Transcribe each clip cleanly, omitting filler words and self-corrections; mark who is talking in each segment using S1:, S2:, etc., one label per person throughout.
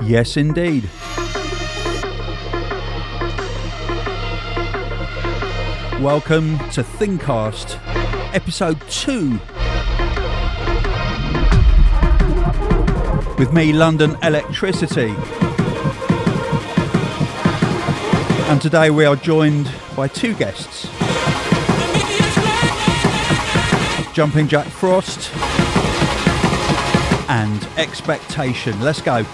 S1: Yes, indeed. Welcome to Thingcast, episode 2. With me, London Elektricity. And today we are joined by two guests. Jumping Jack Frost and Expectation. Let's go.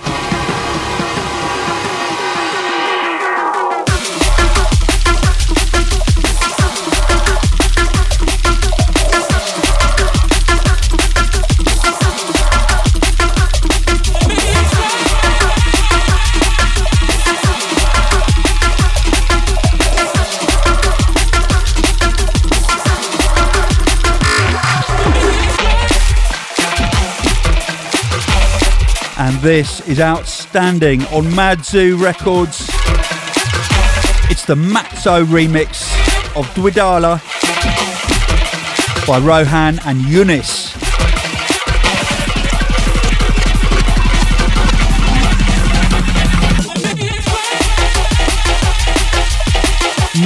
S1: And this is outstanding on Mad Zoo Records. It's the Matzo remix of Dwidala by Rohan and Eunice.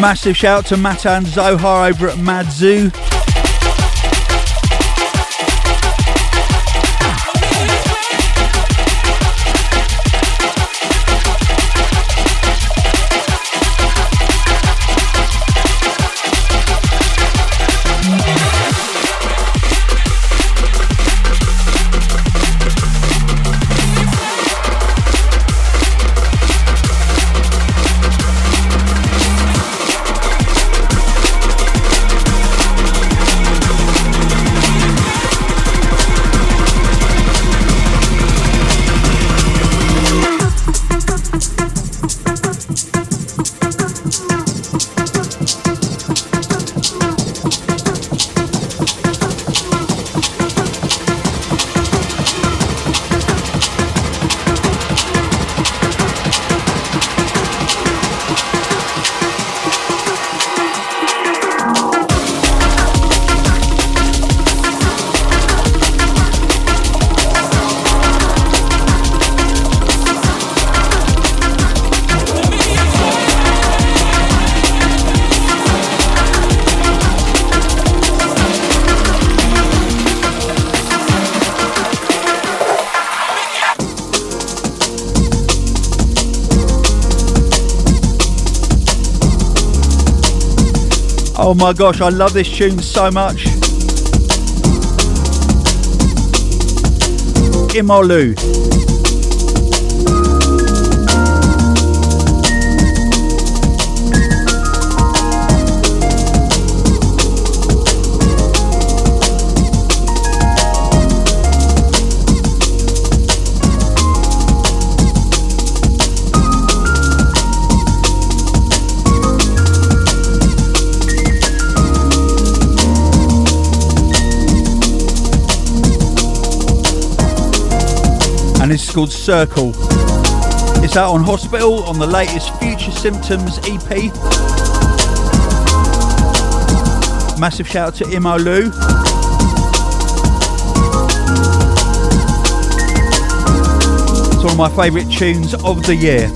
S1: Massive shout to Mata and Zohar over at Mad Zoo. Oh my gosh, I love this tune so much. Imolu. And this is called Circle. It's out on Hospital on the latest Future Symptoms EP. Massive shout out to Imolu. It's one of my favourite tunes of the year.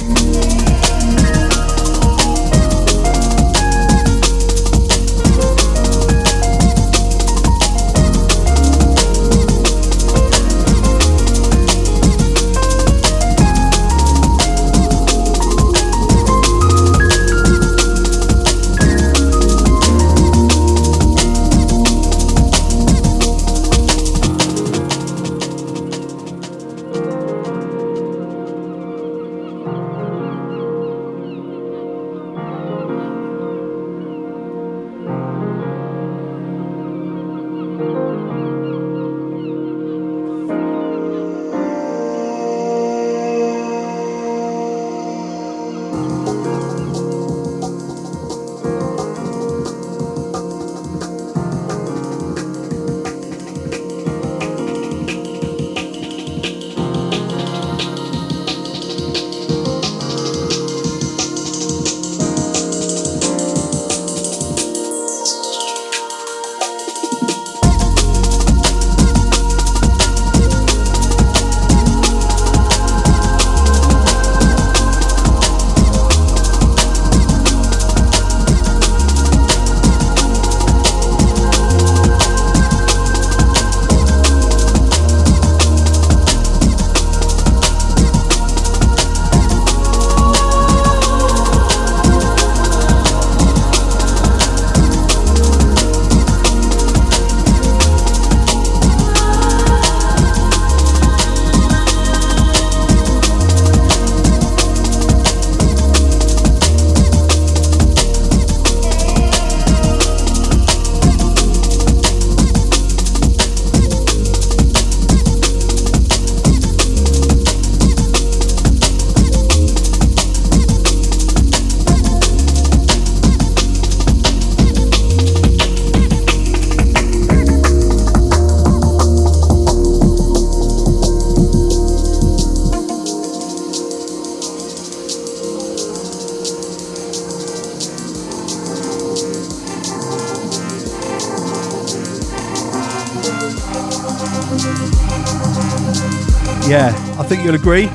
S1: Yeah, I think you'll agree.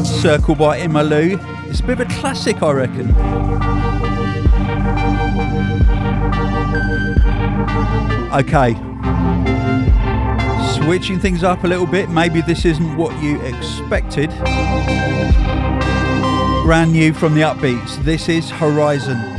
S1: Circle by Imalu. It's a bit of a classic, I reckon. Okay. Switching things up a little bit. Maybe this isn't what you expected. Brand new from the Upbeats. This is Horizon.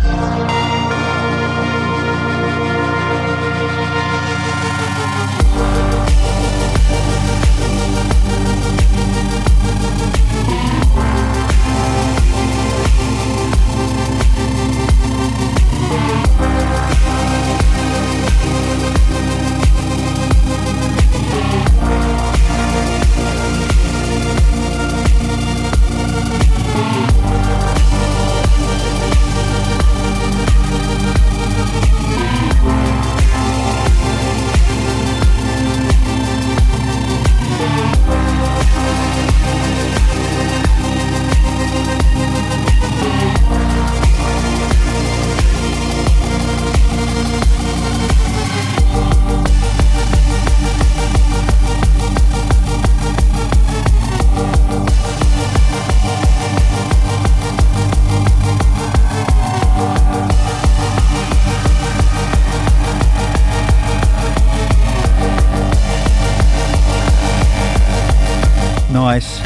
S1: Nice.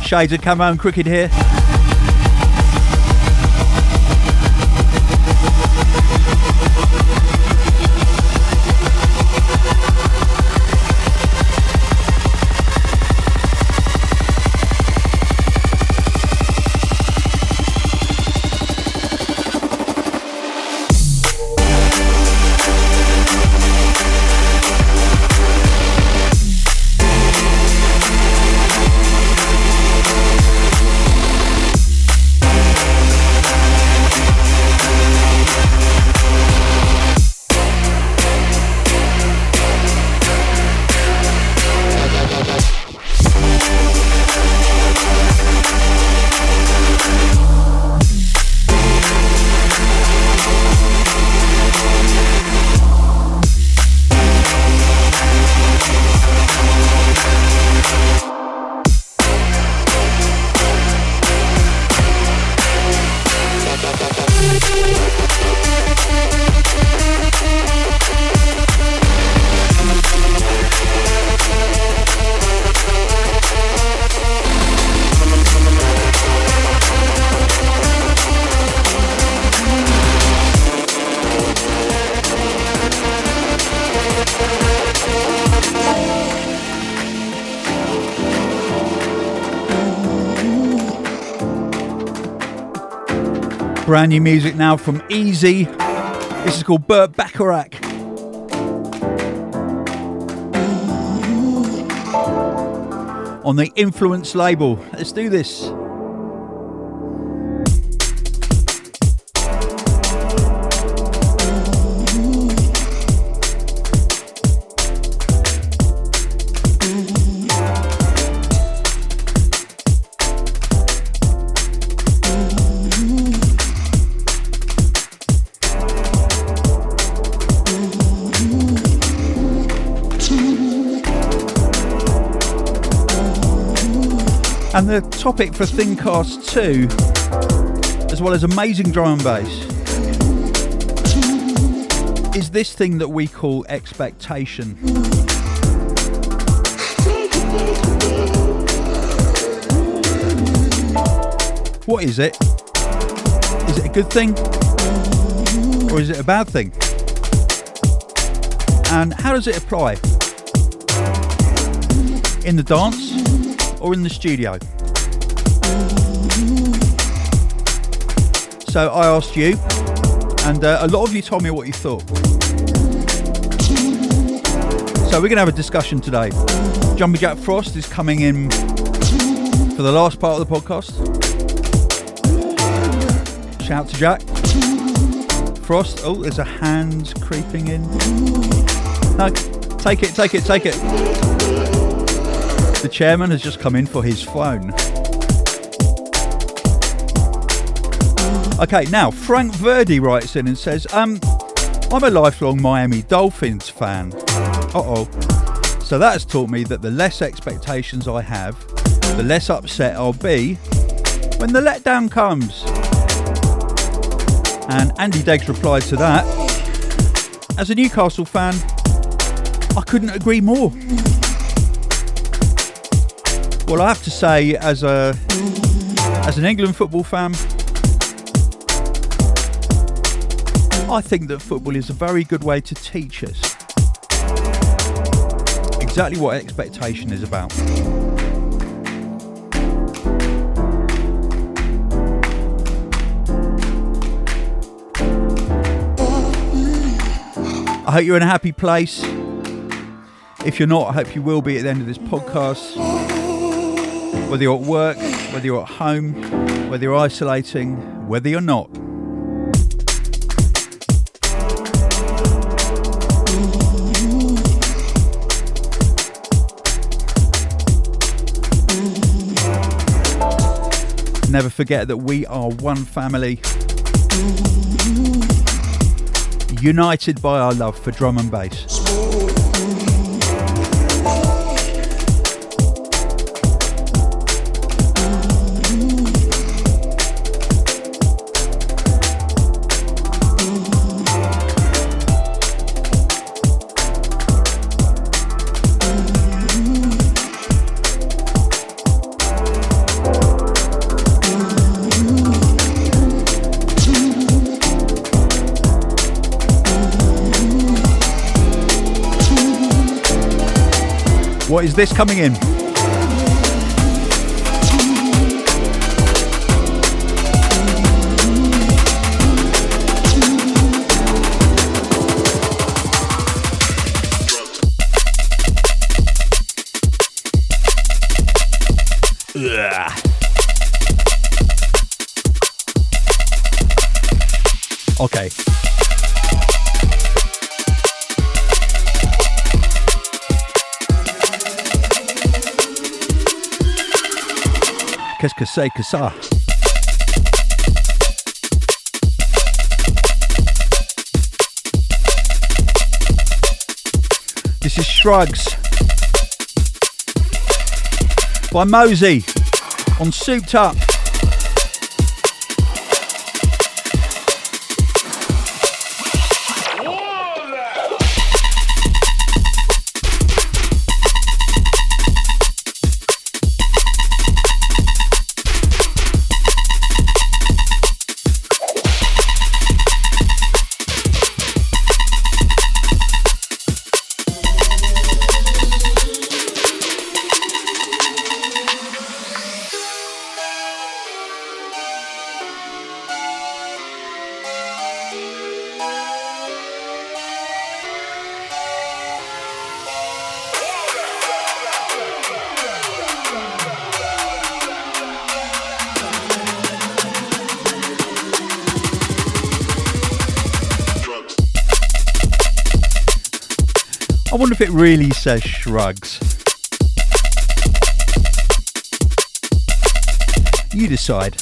S1: Shades of Camo and Crooked here. Brand new music now from Easy. This is called Burt Bacharach. On the Influence label. Let's do this. And the topic for Thingcast 2, as well as amazing drum and bass, is this thing that we call expectation. What is it? Is it a good thing? Or is it a bad thing? And how does it apply? In the dance? Or in the studio? So I asked you, and a lot of you told me what you thought. So we're going to have a discussion today. Jumpy Jack Frost is coming in for the last part of the podcast. Shout to Jack. Frost. Oh, there's a hand creeping in. No, take it. The chairman has just come in for his phone. Okay, now Frank Verdi writes in and says, I'm a lifelong Miami Dolphins fan. So that has taught me that the less expectations I have, the less upset I'll be when the letdown comes. And Andy Deggs replied to that, as a Newcastle fan, I couldn't agree more. Well, I have to say, as an England football fan, I think that football is a very good way to teach us exactly what expectation is about. I hope you're in a happy place. If you're not, I hope you will be at the end of this podcast. Whether you're at work, whether you're at home, whether you're isolating, whether you're not. Never forget that we are one family, united by our love for drum and bass. What is this coming in? Ugh. Okay. Qu'est-ce que c'est que ça? This is Shrugs by Mosey on Souped Up. I wonder if it really says Shrugs. You decide.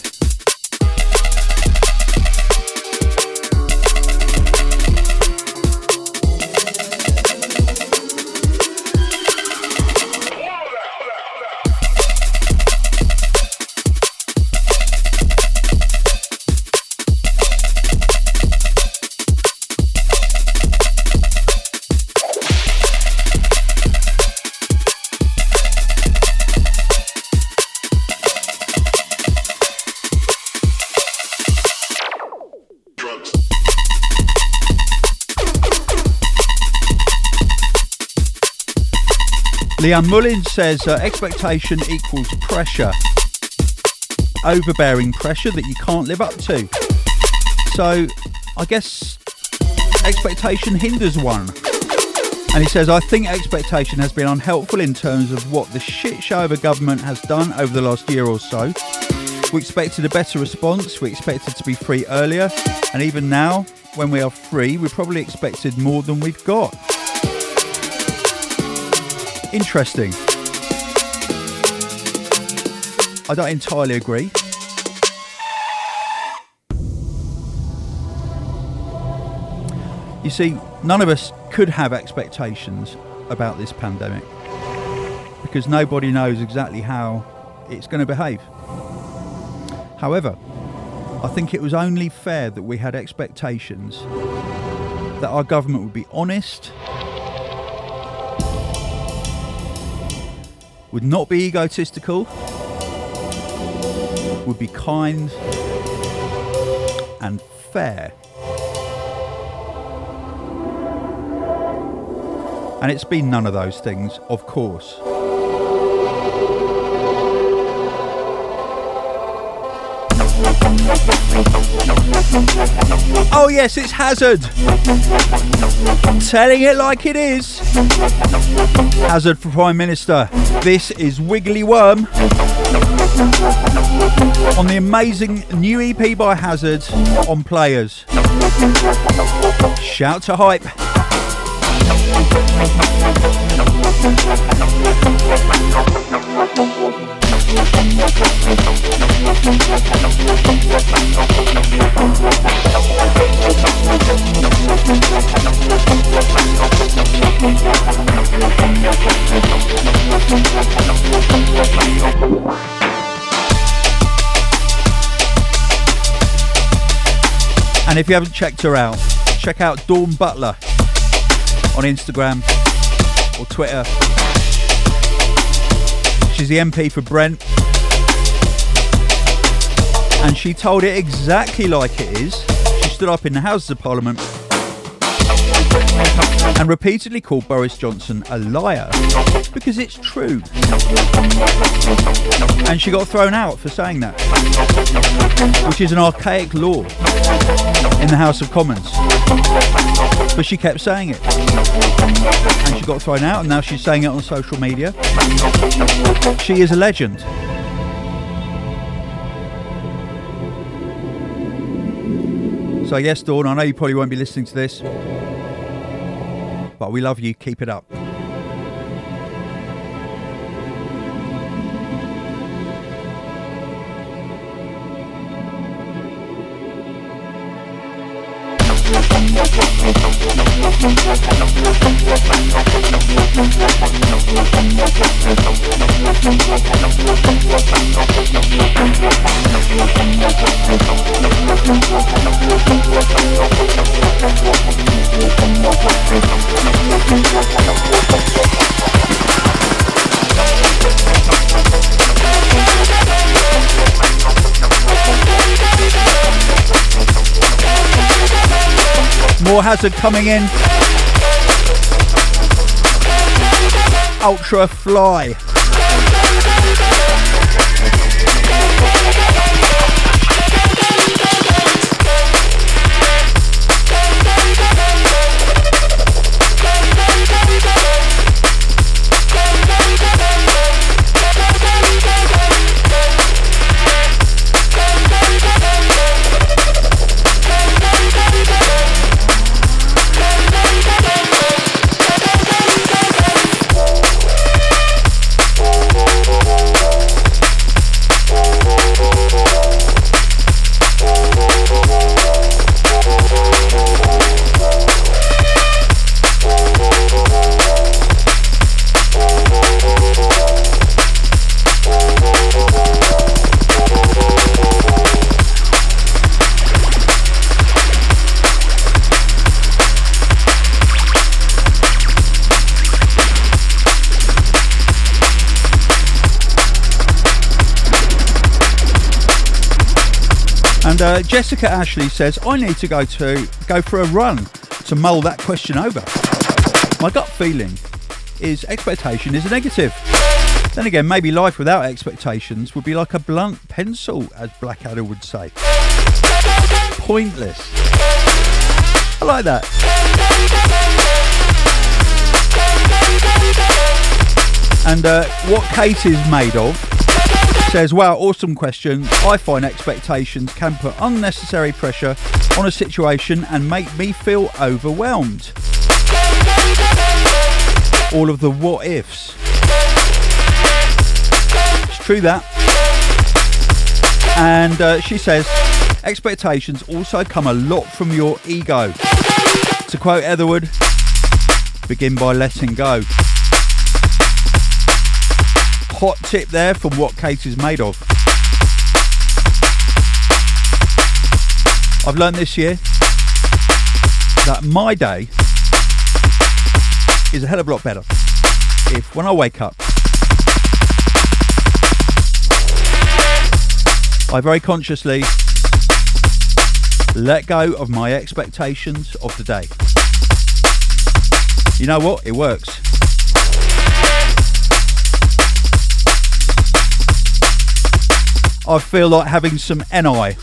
S1: Leanne Mullins says expectation equals pressure. Overbearing pressure that you can't live up to. So I guess expectation hinders one. And he says, I think expectation has been unhelpful in terms of what the shit show of a government has done over the last year or so. We expected a better response. We expected to be free earlier. And even now, when we are free, we probably expected more than we've got. Interesting. I don't entirely agree. You see, none of us could have expectations about this pandemic, because nobody knows exactly how it's going to behave. However, I think it was only fair that we had expectations that our government would be honest, would not be egotistical, would be kind and fair. And it's been none of those things, of course. Oh yes, it's Hazard. Telling it like it is. Hazard for Prime Minister. This is Wiggly Worm on the amazing new EP by Hazard on Players. Shout to hype. And if you haven't checked her out, check out Dawn Butler on Instagram or Twitter. She's the MP for Brent, and she told it exactly like it is. She stood up in the Houses of Parliament and repeatedly called Boris Johnson a liar, because it's true. And she got thrown out for saying that, which is an archaic law in the House of Commons. But she kept saying it, and she got thrown out, and now she's saying it on social media. She is a legend. So yes, Dawn, I know you probably won't be listening to this, but we love you. Keep it up. More Hazard coming in. Ultra Fly. And Jessica Ashley says, I need to go for a run to mull that question over. My gut feeling is expectation is a negative. Then again, maybe life without expectations would be like a blunt pencil, as Blackadder would say. Pointless. I like that. And what Kate is made of says, wow, awesome question. I find expectations can put unnecessary pressure on a situation and make me feel overwhelmed. All of the what ifs. It's true that. And she says, expectations also come a lot from your ego. To quote Etherwood, begin by letting go. Hot tip there from what Kate is made of. I've learned this year that my day is a hell of a lot better if when I wake up I very consciously let go of my expectations of the day. You know what? It works. I feel like having some NI.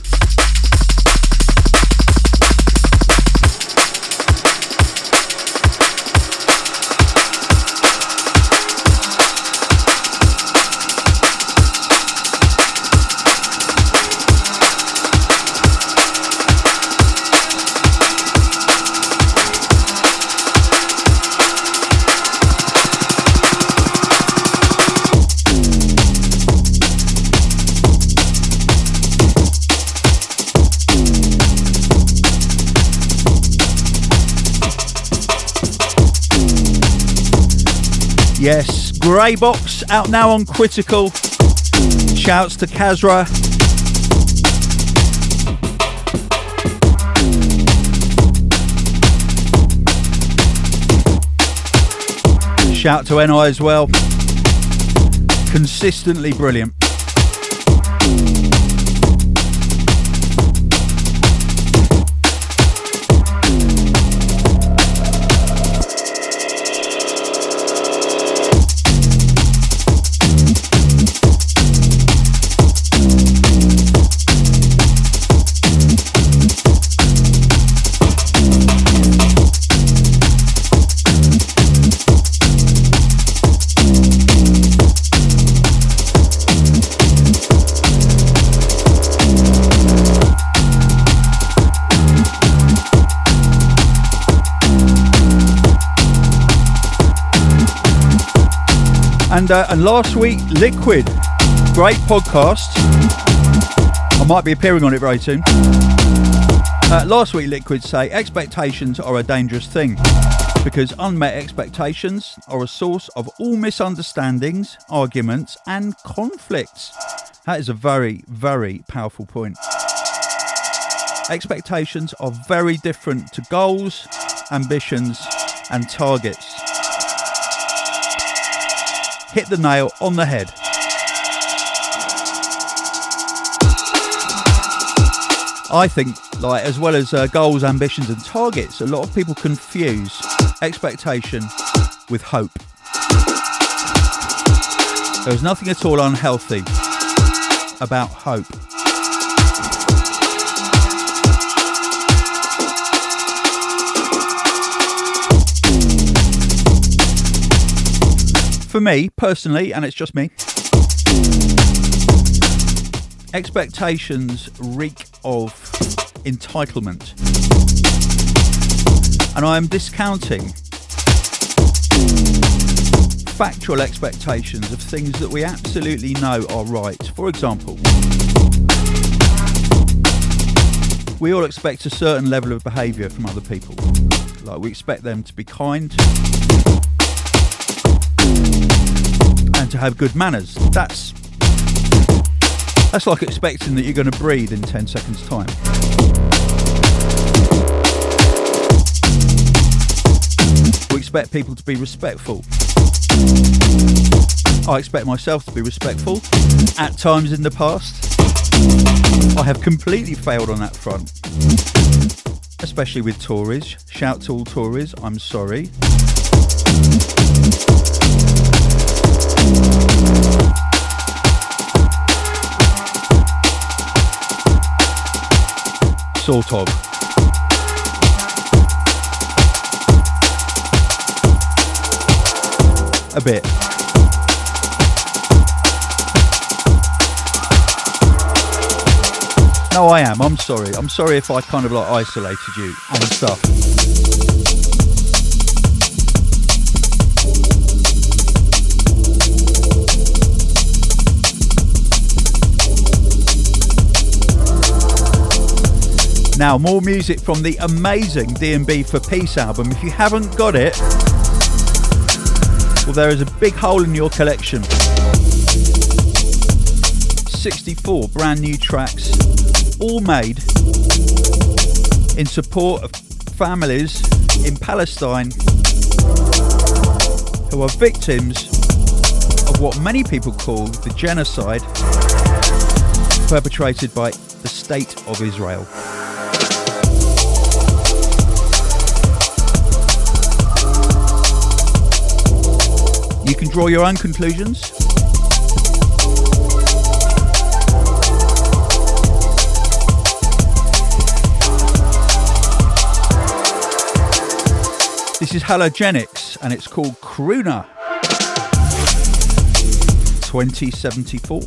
S1: Yes, Grey Box out now on Critical. Shouts to Kazra. Shout to NI as well. Consistently brilliant. And last week, Liquid, great podcast. I might be appearing on it very soon. Last week, Liquid say expectations are a dangerous thing because unmet expectations are a source of all misunderstandings, arguments, and conflicts. That is a very, very powerful point. Expectations are very different to goals, ambitions, and targets. Hit the nail on the head. I think, like, as well as goals, ambitions and targets, a lot of people confuse expectation with hope. There's nothing at all unhealthy about hope. For me, personally, and it's just me, expectations reek of entitlement. And I am discounting factual expectations of things that we absolutely know are right. For example, we all expect a certain level of behaviour from other people. Like, we expect them to be kind and to have good manners. That's like expecting that you're going to breathe in 10 seconds time. We expect people to be respectful. I expect myself to be respectful. At times in the past, I have completely failed on that front, especially with Tories. Shout to all Tories, I'm sorry. Sort of. A bit. No, I am. I'm sorry. I'm sorry if I kind of like isolated you and stuff. Now, more music from the amazing D&B for Peace album. If you haven't got it, Well, there is a big hole in your collection. 64 brand new tracks, all made in support of families in Palestine who are victims of what many people call the genocide perpetrated by the State of Israel. You can draw your own conclusions. This is Halogenics and it's called Crooner 2074.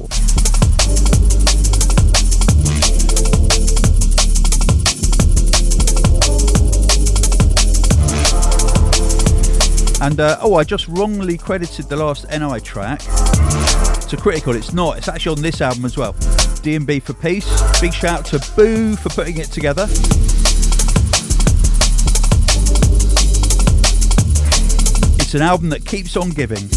S1: And I just wrongly credited the last NI track to Critical. It's not, it's actually on this album as well. D&B for Peace. Big shout out to Boo for putting it together. It's an album that keeps on giving.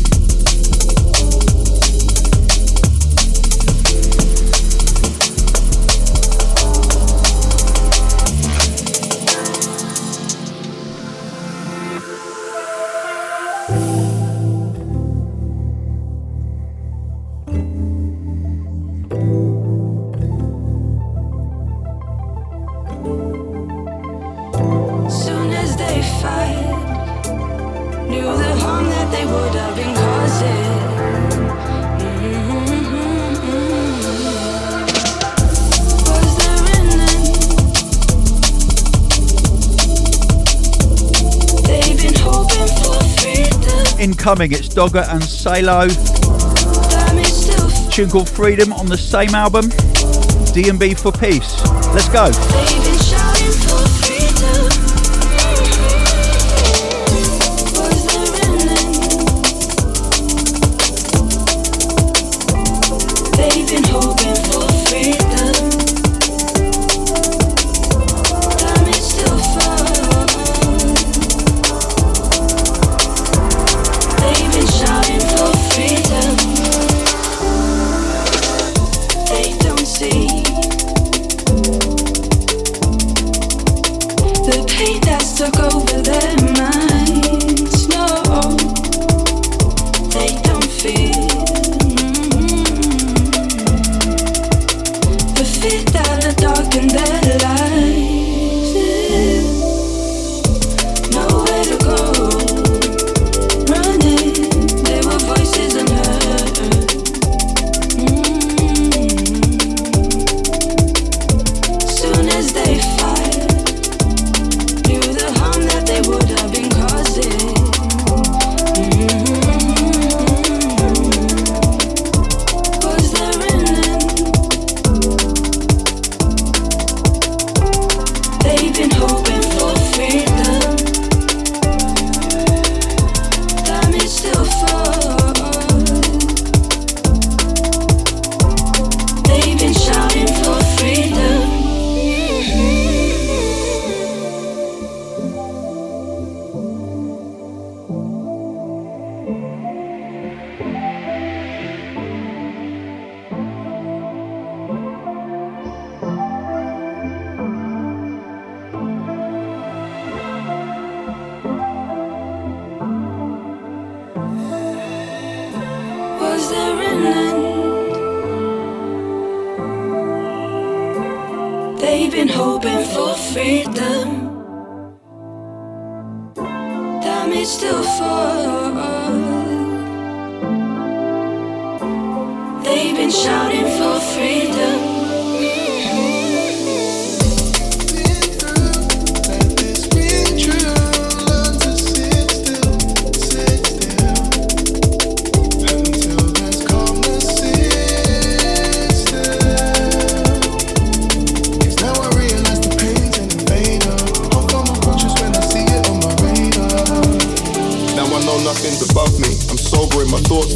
S1: Incoming, it's Dogger and Salo. Tune called Freedom on the same album. D&B for Peace. Let's go.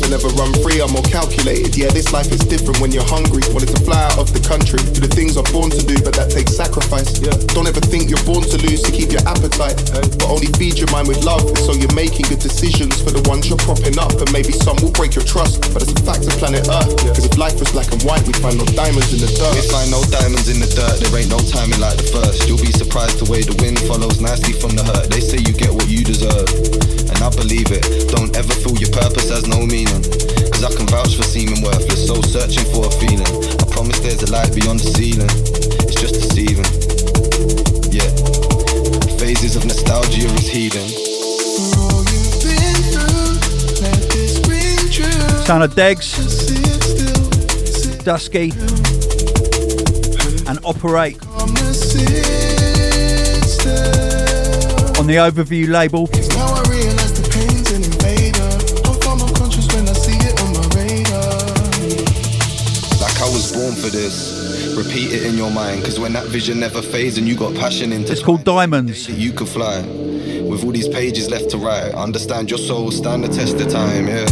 S2: Never run free, I'm more calculated. Yeah, this life is different when you're hungry. Wanted to fly out of the country, do the things I'm born to do, but that takes sacrifice. Don't ever think you're born to lose, to keep your appetite, but only feed your mind with love. So you're making good decisions for the ones you're propping up, and maybe some will break your trust, but it's a fact of planet Earth. Cause if life was black and white, we'd find no diamonds in the dirt.
S3: We find no diamonds in the dirt, there ain't no timing like the first. You'll be surprised the way the wind follows nicely from the hurt. They say you get what you deserve, and I believe it. Don't ever feel your purpose has no meaning, cause I can vouch for seeming worthless. So searching for a feeling, I promise there's a light beyond the ceiling. It's just deceiving, yeah. Phases of nostalgia is healing.
S1: Sound of Degs, Dusky, and Operate on the Overview label.
S2: Now I realize the pain's an invader. How far I'm conscious when I see it on my radar.
S3: Like I was born for this. Repeat it in your mind, cause when that vision never fades and you got passion into
S1: it's called Diamonds.
S3: You could fly with all these pages left to write. Understand your soul, stand the test of time, yeah.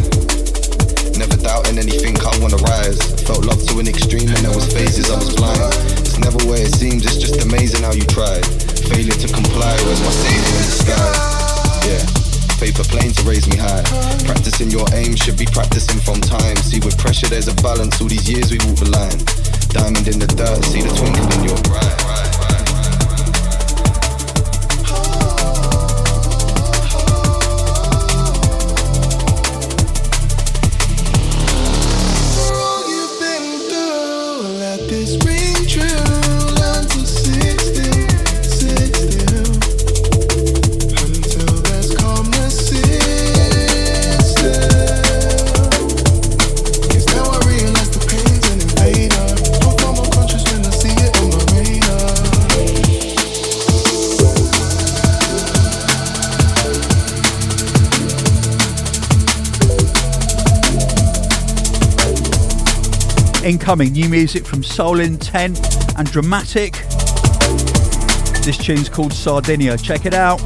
S3: Never doubting anything, I wanna rise. Felt love to an extreme and there was phases I was blind. It's never where it seems, it's just amazing how you tried. Failure to comply, where's my sailing in the sky? Yeah, paper plane to raise me high. Practicing your aim should be practicing from time. See with pressure there's a balance, all these years we walk the line. Diamond in the dirt, see the twinkle in your eye.
S1: Incoming new music from Soul Intent and Dramatic. This tune's called Sardinia. Check it out.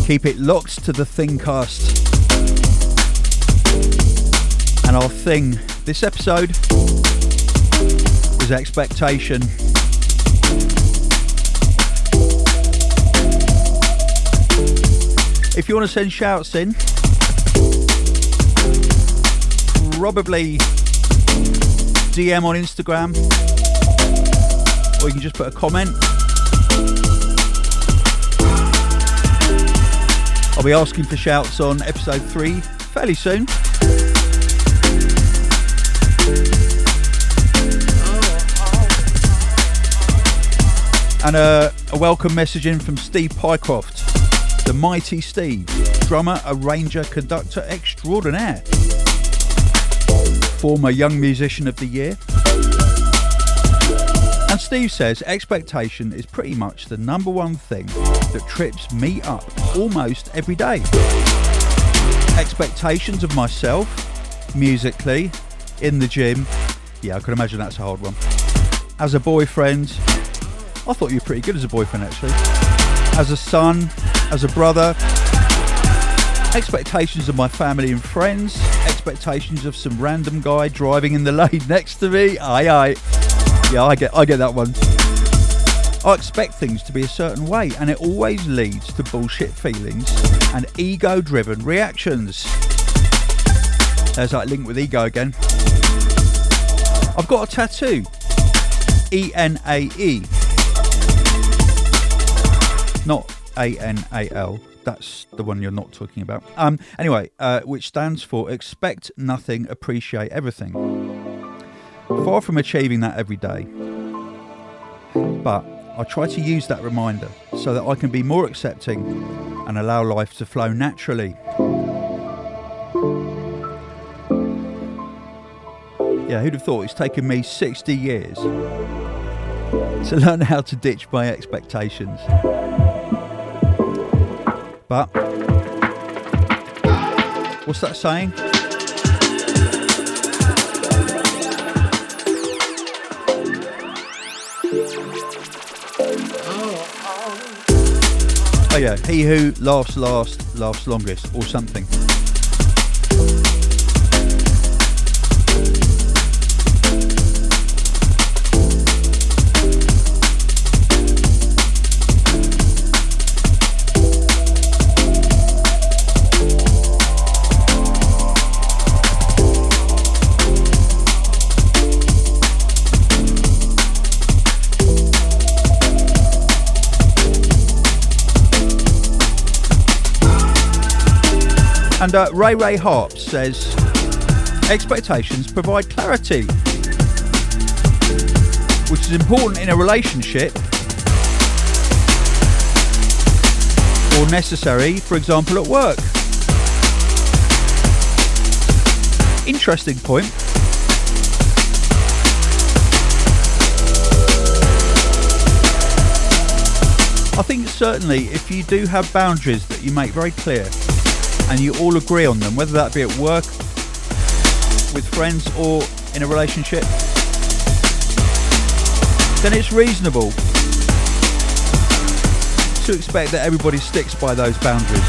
S1: Keep it locked to the Thingcast. And our thing this episode is expectation. If you want to send shouts in, probably DM on Instagram, or you can just put a comment. I'll be asking for shouts on episode 3 fairly soon. And a welcome message in from Steve Pycroft, the mighty Steve, drummer, arranger, conductor extraordinaire, former Young Musician of the Year. And Steve says expectation is pretty much the number one thing that trips me up almost every day. Expectations of myself, musically, in the gym. Yeah, I can imagine that's a hard one. As a boyfriend, I thought you were pretty good as a boyfriend actually. As a son, as a brother. Expectations of my family and friends. Expectations of some random guy driving in the lane next to me. Aye aye. Yeah, I get that one. I expect things to be a certain way, and it always leads to bullshit feelings and ego-driven reactions. There's that link with ego again. I've got a tattoo. E-N-A-E. Not A-N-A-L. That's the one you're not talking about. Anyway, which stands for expect nothing, appreciate everything. Far from achieving that every day, but I try to use that reminder so that I can be more accepting and allow life to flow naturally. Yeah, who'd have thought it's taken me 60 years to learn how to ditch my expectations. But what's that saying? Oh yeah, he who laughs last, laughs longest, or something. And Ray Harp says, expectations provide clarity, which is important in a relationship, or necessary, for example, at work. Interesting point. I think certainly if you do have boundaries that you make very clear, and you all agree on them, whether that be at work, with friends, or in a relationship, then it's reasonable to expect that everybody sticks by those boundaries.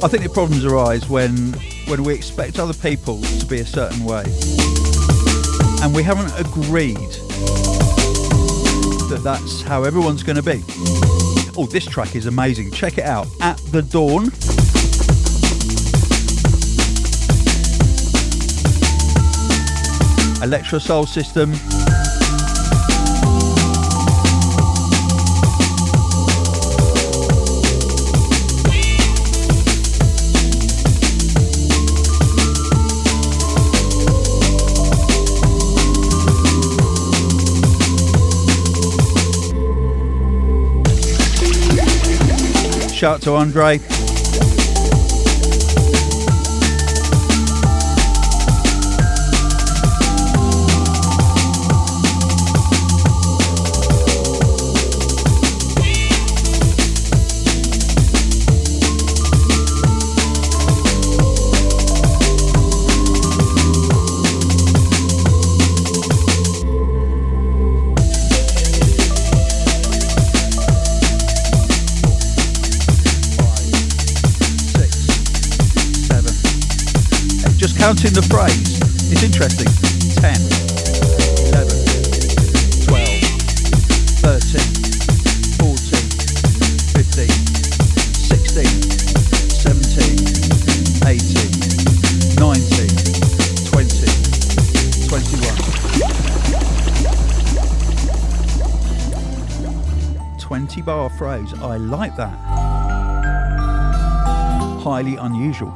S1: I think the problems arise when we expect other people to be a certain way and we haven't agreed that that's how everyone's going to be. Oh, this track is amazing. Check it out. At the Dawn. Electro Soul System. Shout out to Andre. Counting the phrase, it's interesting. 10, 11, 12, 13, 14, 15, 16, 17, 18, 19, 20, 21. 20 bar phrase, I like that. Highly unusual.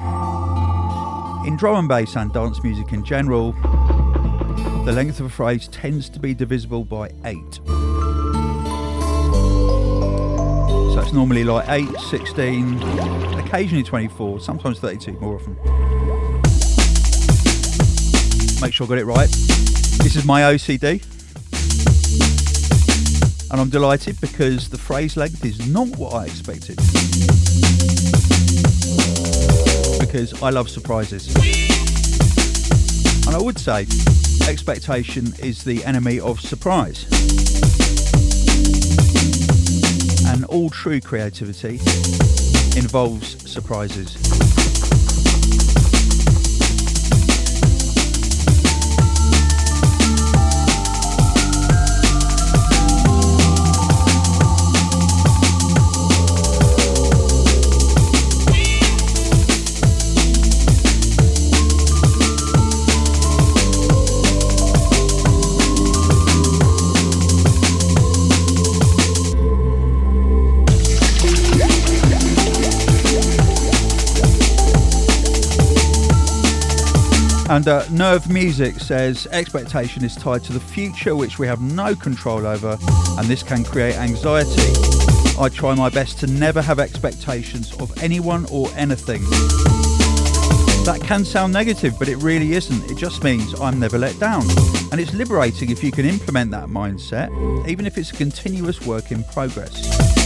S1: In drum and bass and dance music in general, the length of a phrase tends to be divisible by 8. So it's normally like 8, 16, occasionally 24, sometimes 32 more often. Make sure I got it right. This is my OCD. And I'm delighted because the phrase length is not what I expected. Because I love surprises. And I would say expectation is the enemy of surprise. And all true creativity involves surprises. And Nerve Music says expectation is tied to the future, which we have no control over, and this can create anxiety. I try my best to never have expectations of anyone or anything. That can sound negative, but it really isn't. It just means I'm never let down. And it's liberating if you can implement that mindset, even if it's a continuous work in progress.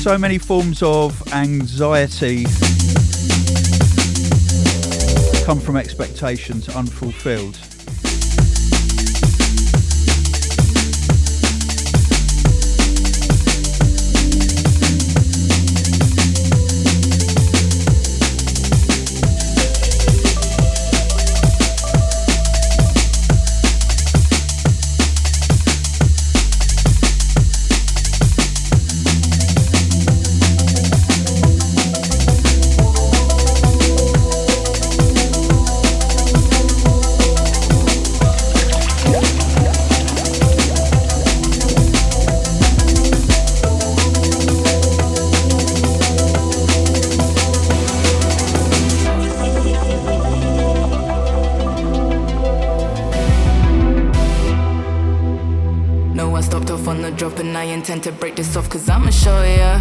S1: So many forms of anxiety come from expectations unfulfilled.
S4: Intend to break this off cause I'ma show ya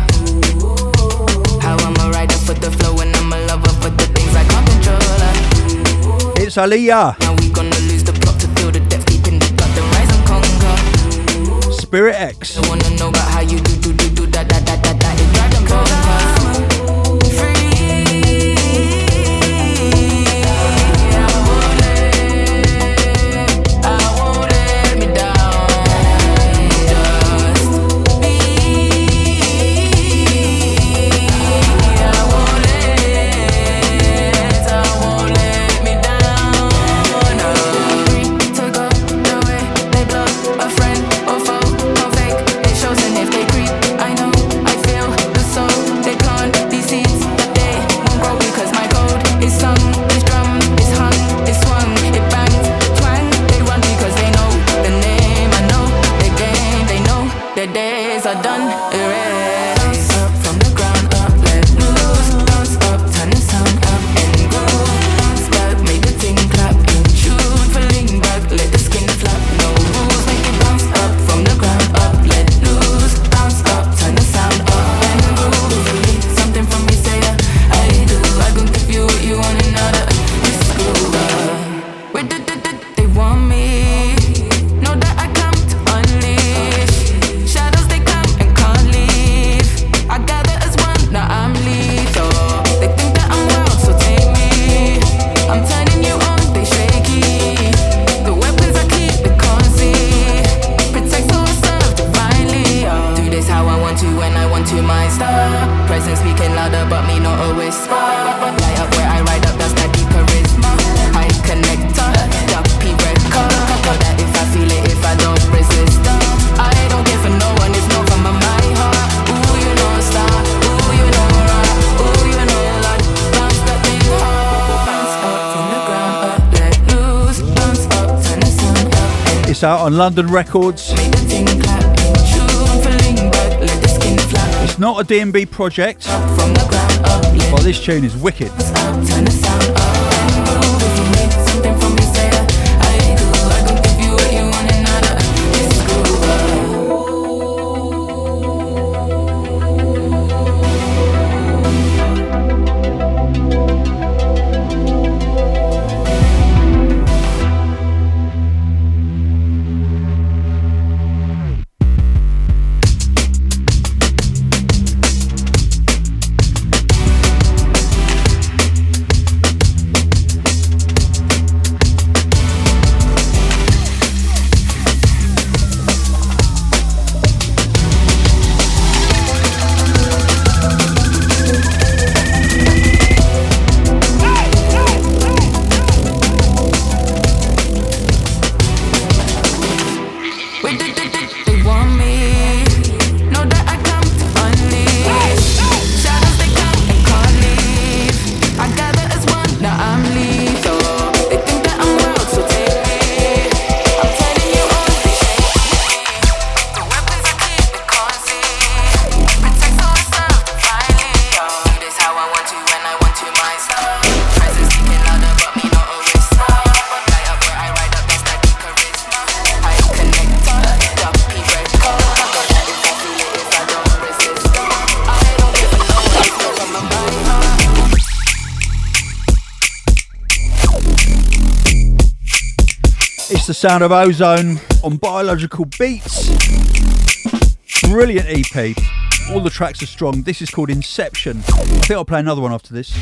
S4: how I'm a rider for the flow and I'm a lover for the things I can't control.
S1: It's Aliyah.
S4: Now we gonna lose the plot to feel the depth deep in the gut, then rise and conquer.
S1: Spirit X.
S4: I wanna know about how you do that is dragon conquer.
S1: Out on London Records. It's not a D&B project, but this tune is wicked. That's the sound of Ozone on Biological Beats. Brilliant EP. All the tracks are strong. This is called Inception. I think I'll play another one after this.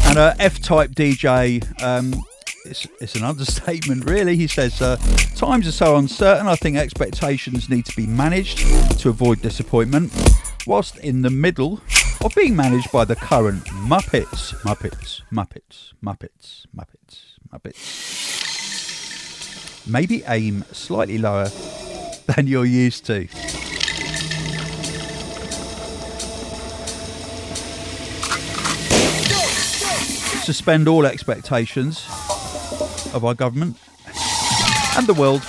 S1: And F-Type DJ, it's an understatement really. He says, times are so uncertain, I think expectations need to be managed to avoid disappointment, whilst in the middle of being managed by the current Muppets. Maybe aim slightly lower than you're used to. Suspend all expectations of our government and the world.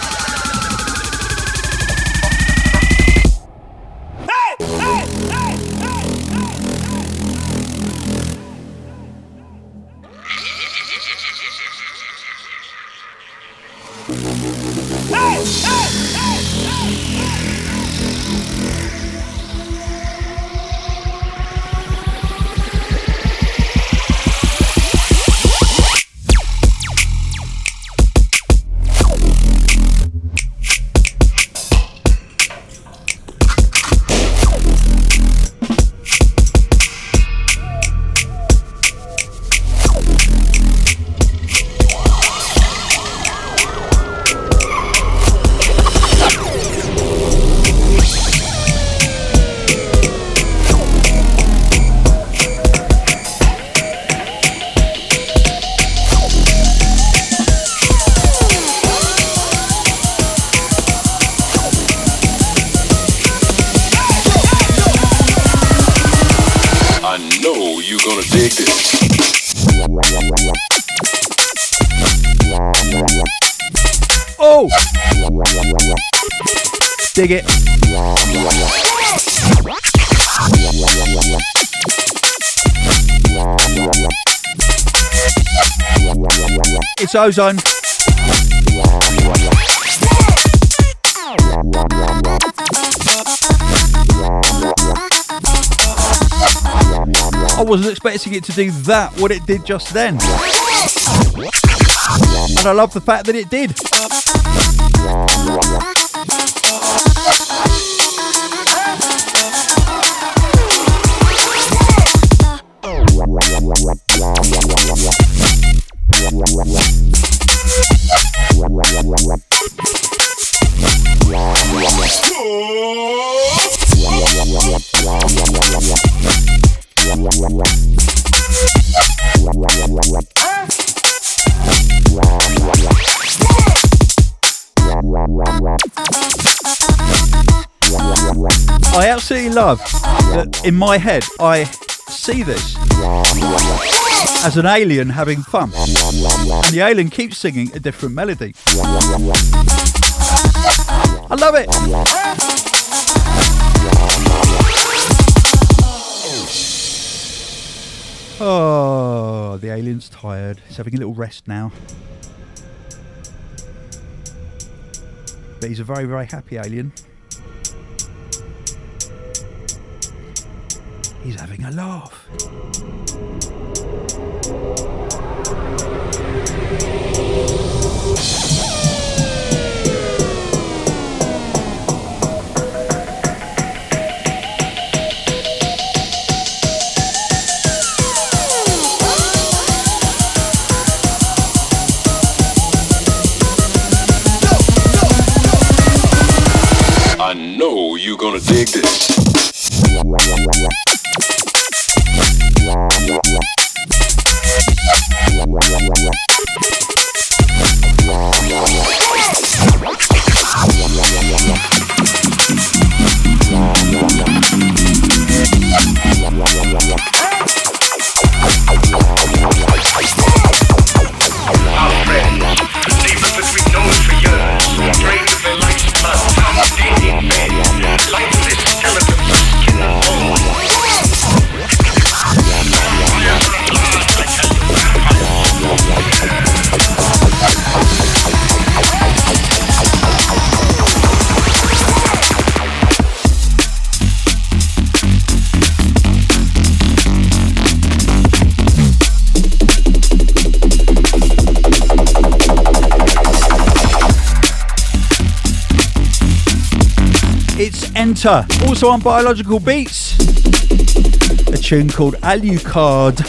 S1: Oh! Dig it. It's Ozone. I wasn't expecting it to do that, what it did just then. And I love the fact that it did. I absolutely love that in my head I see this as an alien having fun, and the alien keeps singing a different melody. I love it. Oh, the alien's tired. He's having a little rest now. But he's a very, very happy alien. He's having a laugh.
S5: I know you're gonna dig this.
S6: I'm ready. Leave
S1: It's Enter. Also on Biological Beats, a tune called Alucard.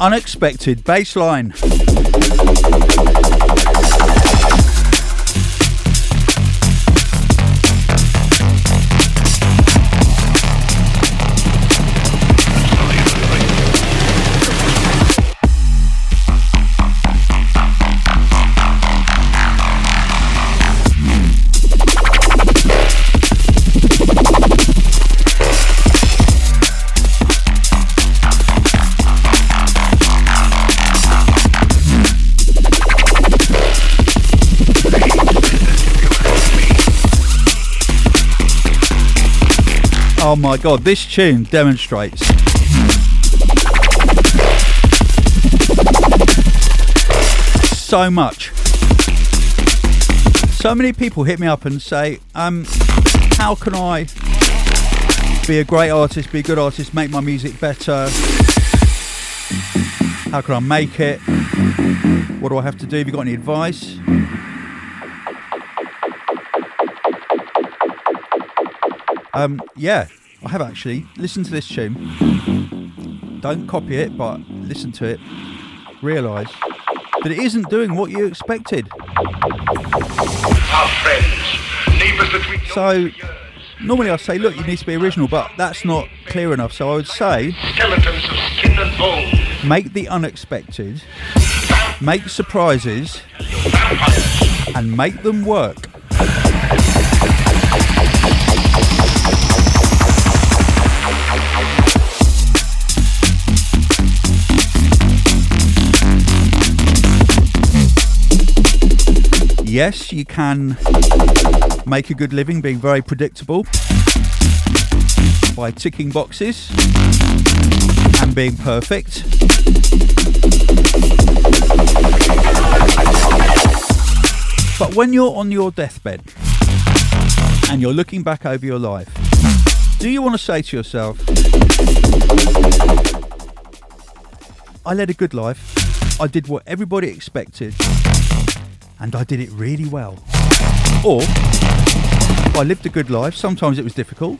S1: Unexpected bassline. Oh my god, this tune demonstrates so much. So many people hit me up and say, how can I be a great artist, be a good artist, make my music better? How can I make it? What do I have to do? Have you got any advice? Yeah, I have actually. Listen to this tune. Don't copy it, but listen to it. Realise that it isn't doing what you expected.
S6: Our friends, neighbours that we know.
S1: So, normally I say, look, you need to be original, but that's not clear enough. So I would say,
S6: Skeletons of skin and bone.
S1: make the unexpected, make surprises, and make them work. Yes, you can make a good living being very predictable by ticking boxes and being perfect. But when you're on your deathbed and you're looking back over your life, do you want to say to yourself, I led a good life, I did what everybody expected, and I did it really well? Or, I lived a good life, sometimes it was difficult,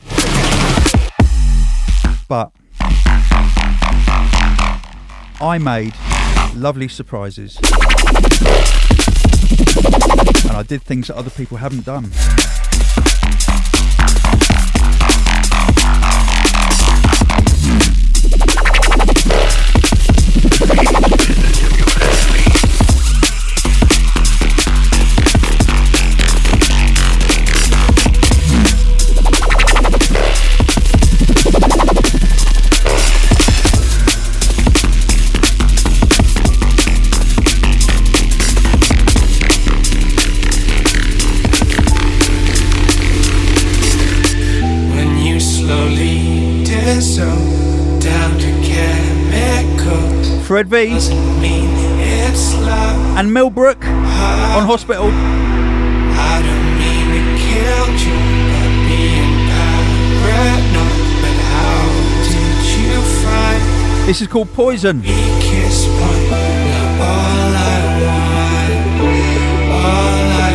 S1: but I made lovely surprises, and I did things that other people haven't done. Fred V and Millbrook on Hospital.
S7: I don't mean to kill you by being paranoid, but how did you find
S1: this is called Poison.
S7: me kiss point? Now all I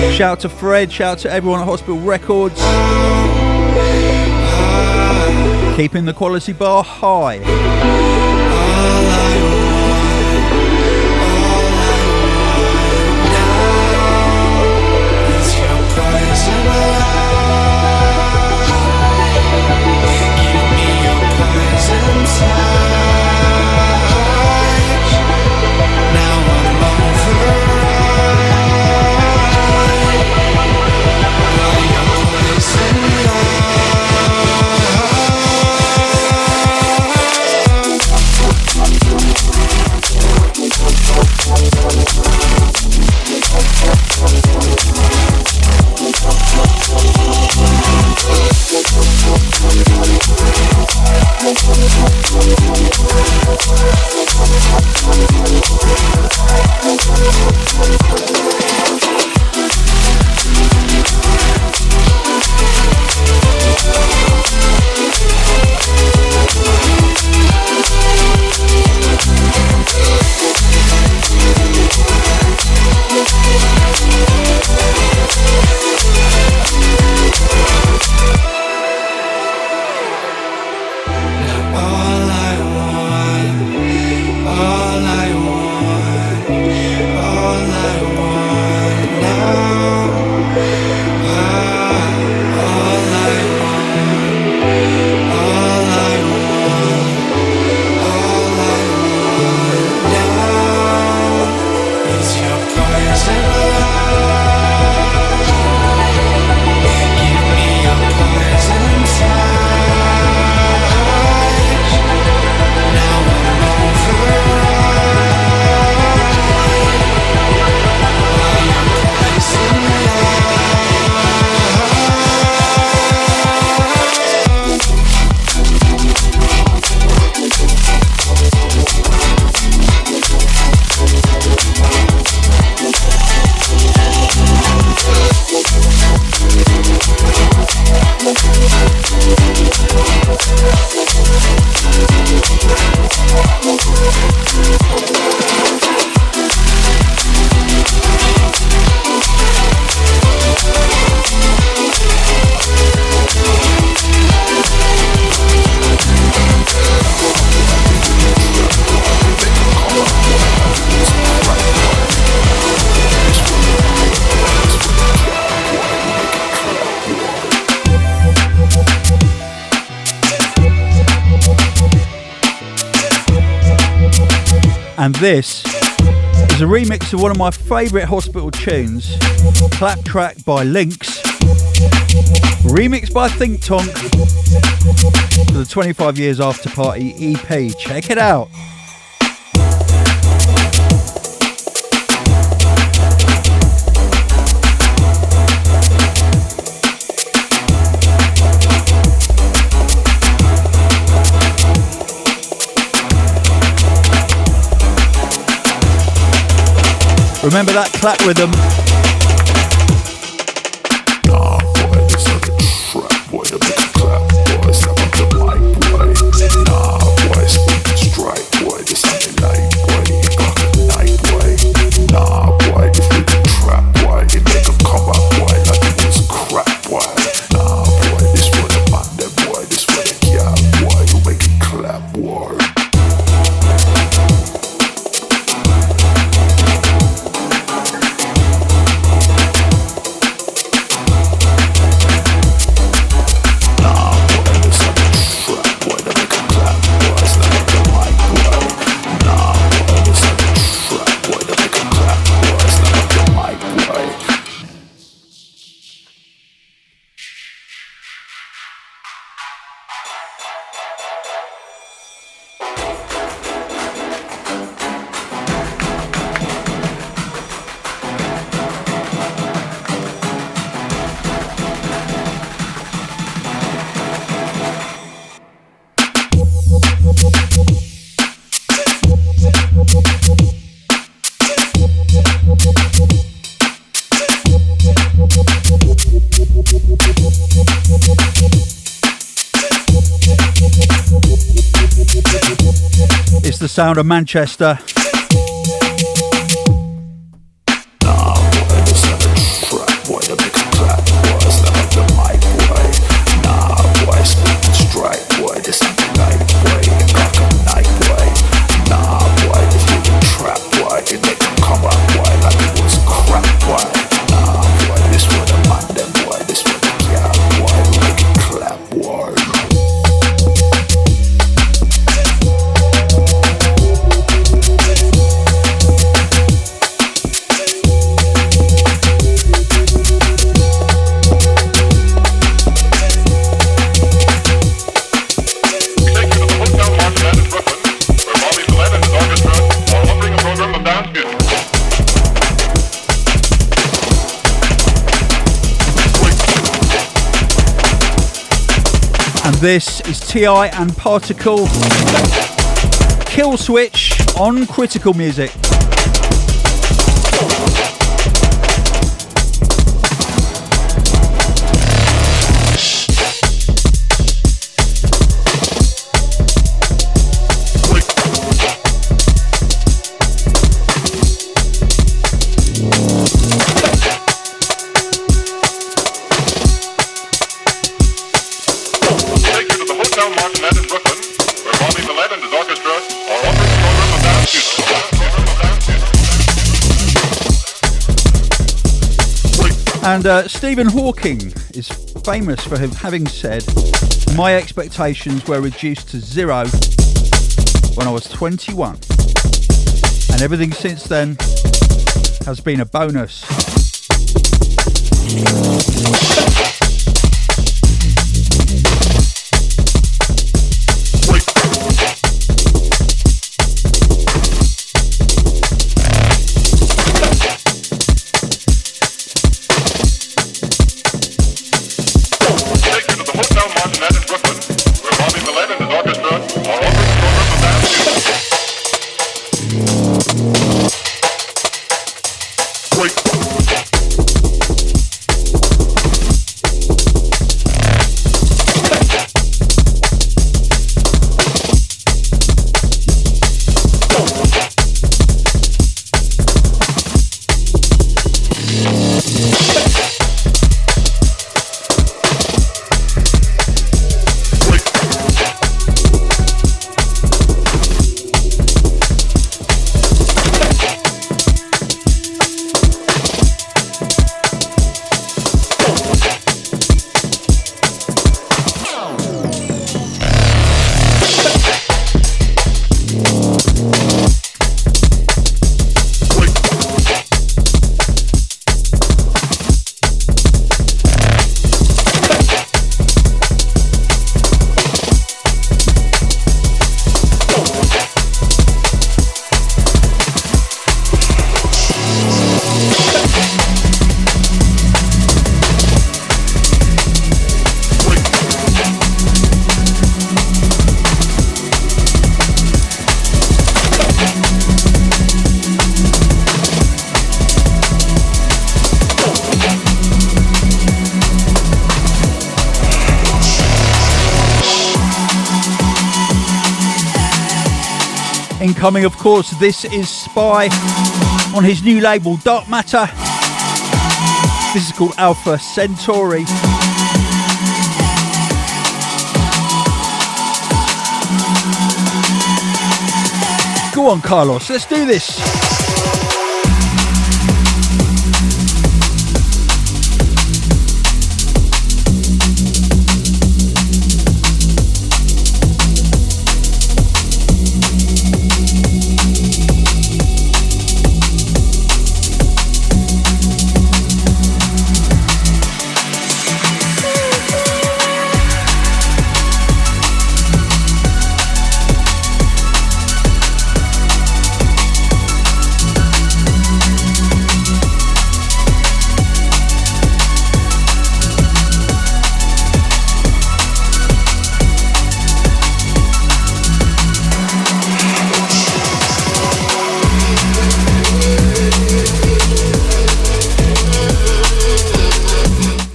S7: want.
S1: Shout out to Fred, shout out to everyone at Hospital Records. Keeping the quality bar high. And this is a remix of one of my favourite hospital tunes, Clap Track by Lynx, remixed by Think Tonk for the 25 Years After Party EP. Check it out. Remember that clap rhythm.
S8: Nah, boy, this ain't a trap, boy, to make a clap, boy, step up the mic, boy. Nah, boy, speak and strike, boy, this ain't a night, boy, you got a night, boy. Nah, boy, this ain't a trap, boy, you make them come up, boy, like it was crap, boy. Nah, boy, this for the man, that boy, this for the gal, boy, you make it clap, boy.
S1: It's the sound of Manchester. This is T.I. and Particle, Kill Switch on Critical Music. And Stephen Hawking is famous for having said, "My expectations were reduced to 0 when I was 21. And everything since then has been a bonus." Incoming, of course, this is S.P.Y on his new label, Dark Matter. This is called Alpha Centauri. Go on, Carlos, let's do this.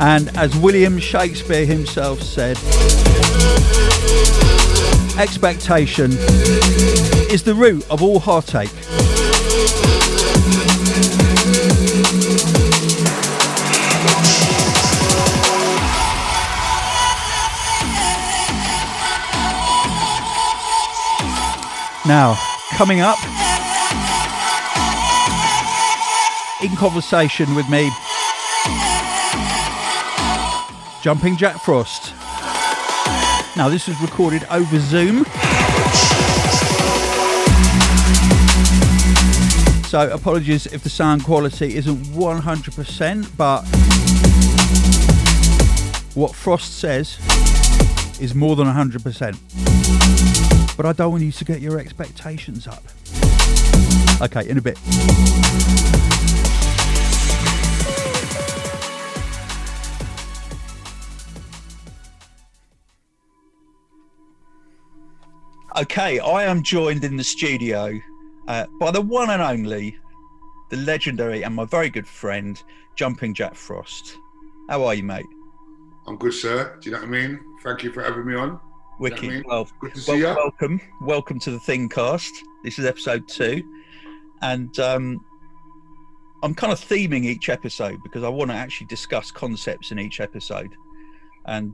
S1: And as William Shakespeare himself said, expectation is the root of all heartache. Now, coming up, in conversation with me, Jumping Jack Frost. Now, this was recorded over Zoom, so apologies if the sound quality isn't 100%, but what Frost says is more than 100%. But I don't want you to get your expectations up. Okay, in a bit. Okay, I am joined in the studio by the one and only, the legendary and my very good friend, Jumping Jack Frost. How are you, mate?
S9: I'm good, sir. Do you know what I mean? Thank you for having me on.
S1: Wicked.
S9: You know
S1: Well,
S9: good to see you.
S1: Welcome to the Thingcast. This is episode 2. And I'm kind of theming each episode because I want to actually discuss concepts in each episode. And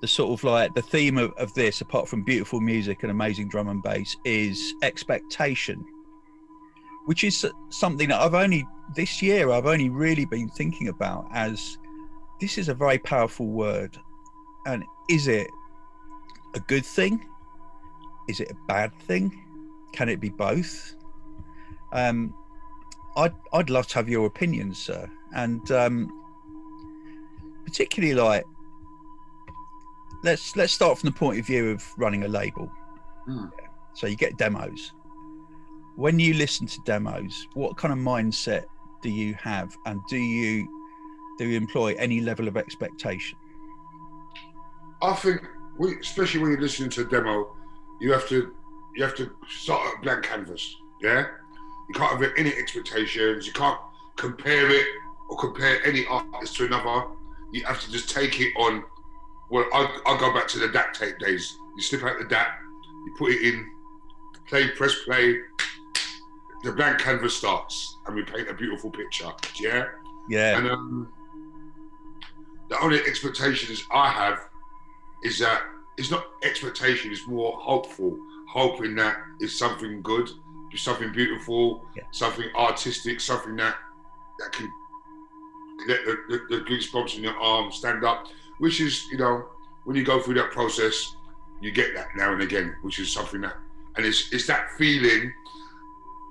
S1: the sort of like the theme of this, apart from beautiful music and amazing drum and bass, is expectation, which is something that this year I've only really been thinking about, as this is a very powerful word. And is it a good thing? Is it a bad thing? Can it be both? I'd love to have your opinions, sir. And particularly like, let's start from the point of view of running a label. So you get demos. When you listen to demos, what kind of mindset do you have, and do you employ any level of expectation?
S9: I think, especially when you're listening to a demo, you have to start at a blank canvas. Yeah, you can't have any expectations. You can't compare it or compare any artist to another. You have to just take it on. Well, I'll go back to the DAT tape days. You slip out the DAT, you put it in, press play, the blank canvas starts, and we paint a beautiful picture. Yeah?
S1: Yeah.
S9: And the only expectations I have is that it's not expectation, it's more hopeful. Hoping that it's something good, something beautiful, something artistic, something that can let the goosebumps in your arm stand up. Which is, you know, when you go through that process, you get that now and again, which is something that, and it's that feeling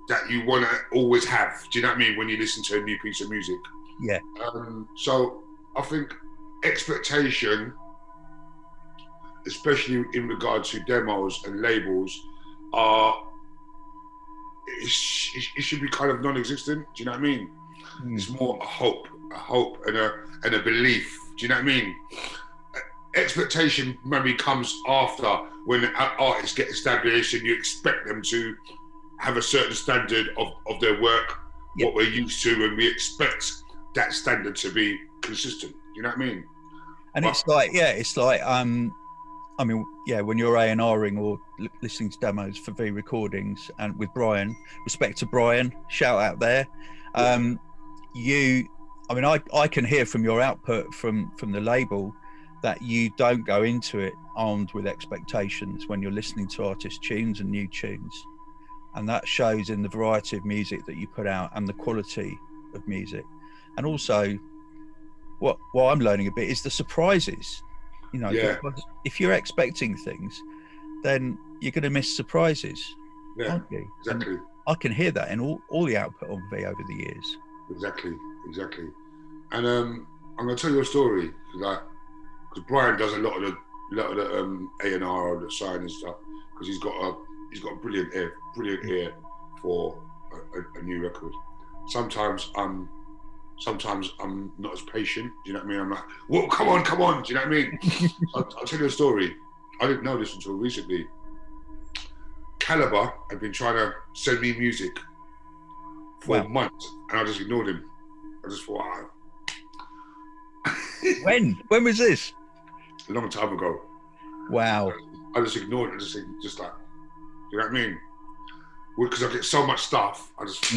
S9: that you want to always have. Do you know what I mean? When you listen to a new piece of music.
S1: Yeah.
S9: So I think expectation, especially in regard to demos and labels, it should be kind of non-existent. Do you know what I mean? It's more a hope and a belief. Do you know what I mean? Expectation maybe comes after, when artists get established and you expect them to have a certain standard of their work, what we're used to, and we expect that standard to be consistent. You know what I mean?
S1: And I mean, yeah, when you're A&Ring or listening to demos for V recordings, and with Brian, respect to Brian, shout out there. I mean, I can hear from your output from the label that you don't go into it armed with expectations when you're listening to artist tunes and new tunes. And that shows in the variety of music that you put out and the quality of music. And also, what I'm learning a bit is the surprises. You know, because if you're expecting things, then you're going to miss surprises, aren't you?
S9: Exactly.
S1: And I can hear that in all the output on V over the years.
S9: Exactly. And I'm going to tell you a story, because Brian does a lot of the A&R or the sign and stuff, because he's got a brilliant ear for a new record. Sometimes I'm not as patient. Do you know what I mean? I'm like, well, come on. Do you know what I mean? I'll tell you a story. I didn't know this until recently. Caliber had been trying to send me music for months, and I just ignored him. I just thought,
S1: When was this?
S9: A long time ago.
S1: Wow.
S9: I just ignored it. Just like, you know what I mean? Because I get so much stuff. I just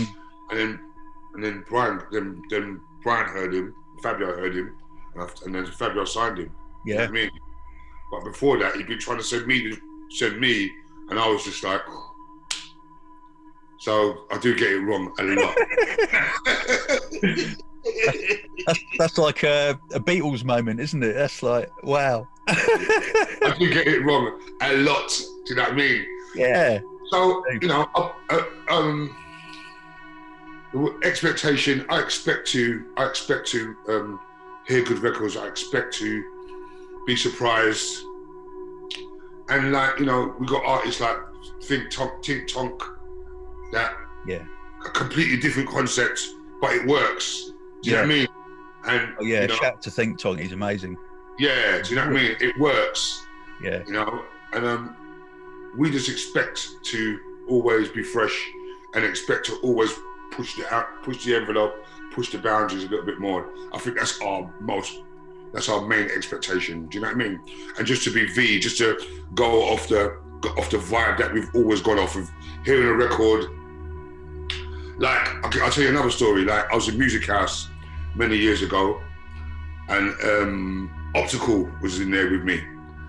S9: and then Brian heard him, Fabio heard him, and then Fabio signed him.
S1: Yeah.
S9: You know what I mean? But before that, he'd been trying to send me, and I was just like, so I do get it wrong a lot.
S1: that's like a Beatles moment, isn't it? That's like, wow.
S9: I do get it wrong a lot. Do you know what I mean?
S1: Yeah.
S9: So, you know, expectation. I expect to hear good records. I expect to be surprised. And like, you know, we got artists like Tink Tonk, that a completely different concept, but it works. Do you know what I mean? And
S1: you know, shout to Think Tonk, he's amazing.
S9: Yeah, do you know what I mean? It works.
S1: Yeah.
S9: You know, and we just expect to always be fresh and expect to always push the envelope, push the boundaries a little bit more. I think that's our main expectation. Do you know what I mean? And just to be V, just to go off the vibe that we've always gone off of, hearing a record. Like, I'll tell you another story. Like, I was in Music House many years ago, and Optical was in there with me.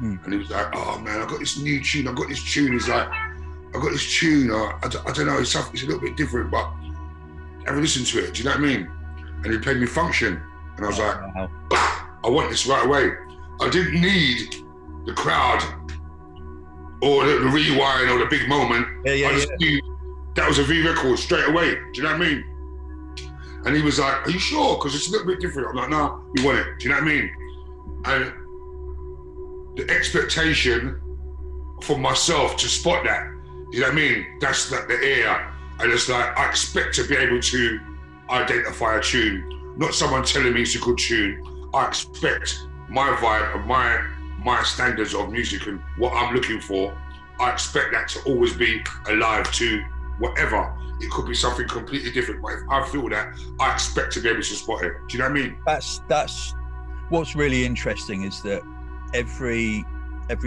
S9: And he was like, oh man, I got this new tune. He's like, I got this tune. I don't know, it's a little bit different, but have a listen to it. Do you know what I mean? And he played me Function. And I was like, bah, I want this right away. I didn't need the crowd or the rewind or the big moment. I just knew that was a V record straight away. Do you know what I mean? And he was like, are you sure? Because it's a little bit different. I'm like, no, we want it. Do you know what I mean? And the expectation for myself to spot that, you know what I mean? That's like the ear. And it's like, I expect to be able to identify a tune, not someone telling me it's a good tune. I expect my vibe and my standards of music and what I'm looking for, I expect that to always be alive to whatever. It could be something completely different, but if I feel that, I expect to be able to spot it. Do you know what I mean?
S1: That's what's really interesting, is that every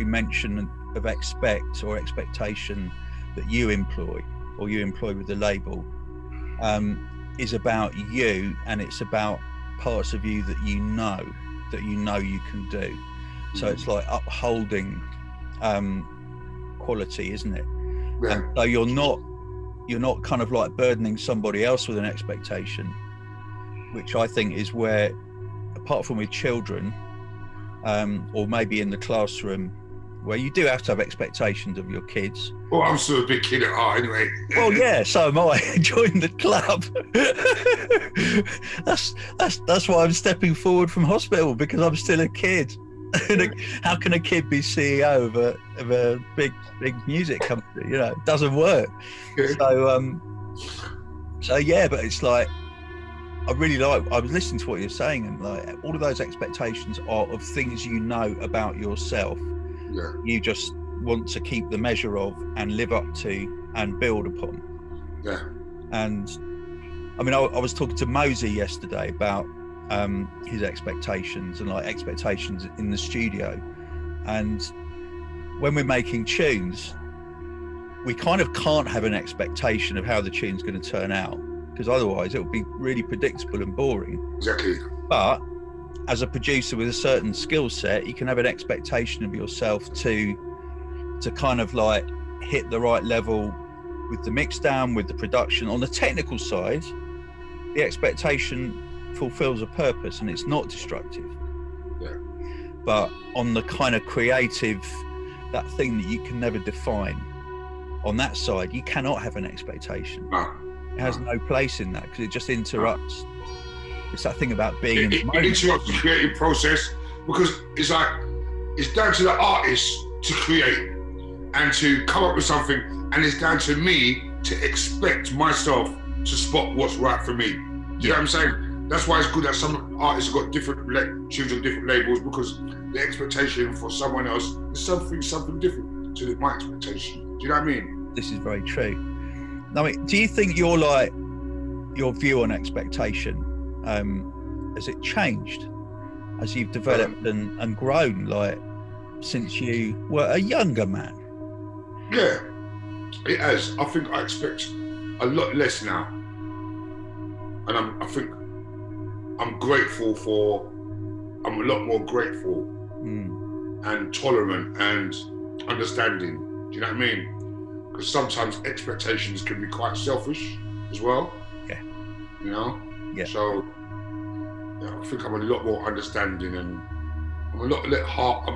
S1: mention of expect or expectation that you employ with the label is about you, and it's about parts of you that you know you can do. So it's like upholding quality, isn't it?
S9: Yeah.
S1: And so you're not kind of like burdening somebody else with an expectation, which I think is where, apart from with children, or maybe in the classroom, where you do have to have expectations of your kids.
S9: Well, I'm still a big kid at heart anyway.
S1: Well, yeah, so am I. Join the club. That's why I'm stepping forward from hospital, because I'm still a kid. How can a kid be CEO of a big music company? You know, it doesn't work. So yeah, but it's like, I was listening to what you're saying, and like all of those expectations are of things you know about yourself.
S9: Yeah.
S1: You just want to keep the measure of and live up to and build upon.
S9: Yeah.
S1: And I mean, I was talking to Mosey yesterday about his expectations and like expectations in the studio, and when we're making tunes, we kind of can't have an expectation of how the tune's going to turn out, because otherwise it will be really predictable and boring.
S9: Exactly.
S1: But as a producer with a certain skill set, you can have an expectation of yourself to kind of like hit the right level with the mix down, with the production. On the technical side, the expectation fulfills a purpose and it's not destructive.
S9: Yeah.
S1: But on the kind of creative, that thing that you can never define, on that side, you cannot have an expectation.
S9: No.
S1: It has no place in that, because it just interrupts. It's that thing about being in the moment.
S9: It interrupts the creative process, because it's like, it's down to the artist to create and to come up with something, and it's down to me to expect myself to spot what's right for me. Do you know what I'm saying? That's why it's good that some artists have got different tunes on different labels, because the expectation for someone else is something different to my expectation. Do you know what I mean?
S1: This is very true. Now, do you think your view on expectation, has it changed as you've developed and grown, like since you were a younger man?
S9: Yeah, it has. I think I expect a lot less now, and I think I'm grateful for. I'm a lot more grateful and tolerant and understanding. Do you know what I mean? Because sometimes expectations can be quite selfish as well.
S1: Yeah.
S9: You know?
S1: Yeah.
S9: So yeah, I think I'm a lot more understanding, and I'm a lot less hard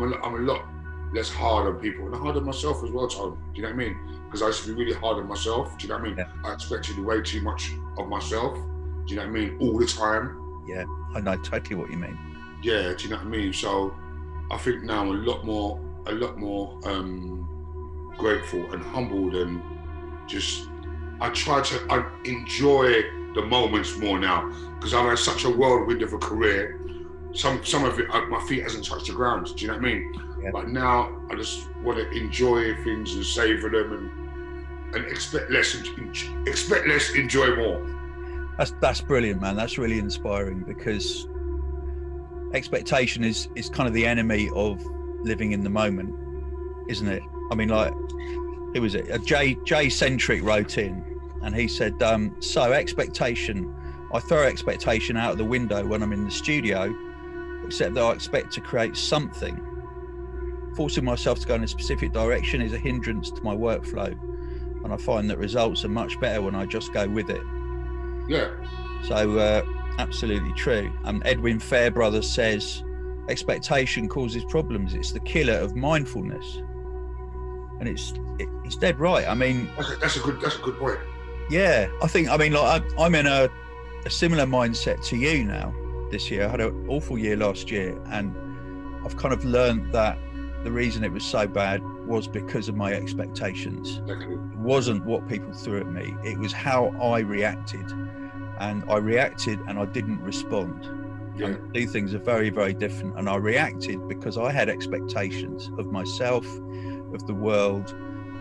S9: on people, and hard on myself as well, Tom. Do you know what I mean? Because I used to be really hard on myself. Do you know what I mean? Yeah. I expected way too much of myself. Do you know what I mean? All the time.
S1: Yeah, I know totally what you mean.
S9: Yeah, do you know what I mean? So I think now I'm a lot more grateful and humbled, and just I try to enjoy the moments more now, because I've had such a whirlwind of a career. Some of it, my feet hasn't touched the ground. Do you know what I mean? Yeah. But now I just want to enjoy things and savor them, and expect less, enjoy more.
S1: That's brilliant, man. That's really inspiring, because expectation is kind of the enemy of living in the moment, isn't it? I mean, like, who was it? Jay Centric wrote in, and he said, so expectation, I throw expectation out of the window when I'm in the studio, except that I expect to create something. Forcing myself to go in a specific direction is a hindrance to my workflow, and I find that results are much better when I just go with it.
S9: Yeah.
S1: So absolutely true. Edwin Fairbrother says, expectation causes problems. It's the killer of mindfulness. And it's dead right. I mean,
S9: that's a good point.
S1: Yeah, I think, I mean, like, I'm in a similar mindset to you now this year. I had an awful year last year, and I've kind of learned that the reason it was so bad was because of my expectations.
S9: Exactly.
S1: It wasn't what people threw at me. It was how I reacted. And I reacted and I didn't respond.
S9: Yeah.
S1: And the two things are very, very different. And I reacted because I had expectations of myself, of the world,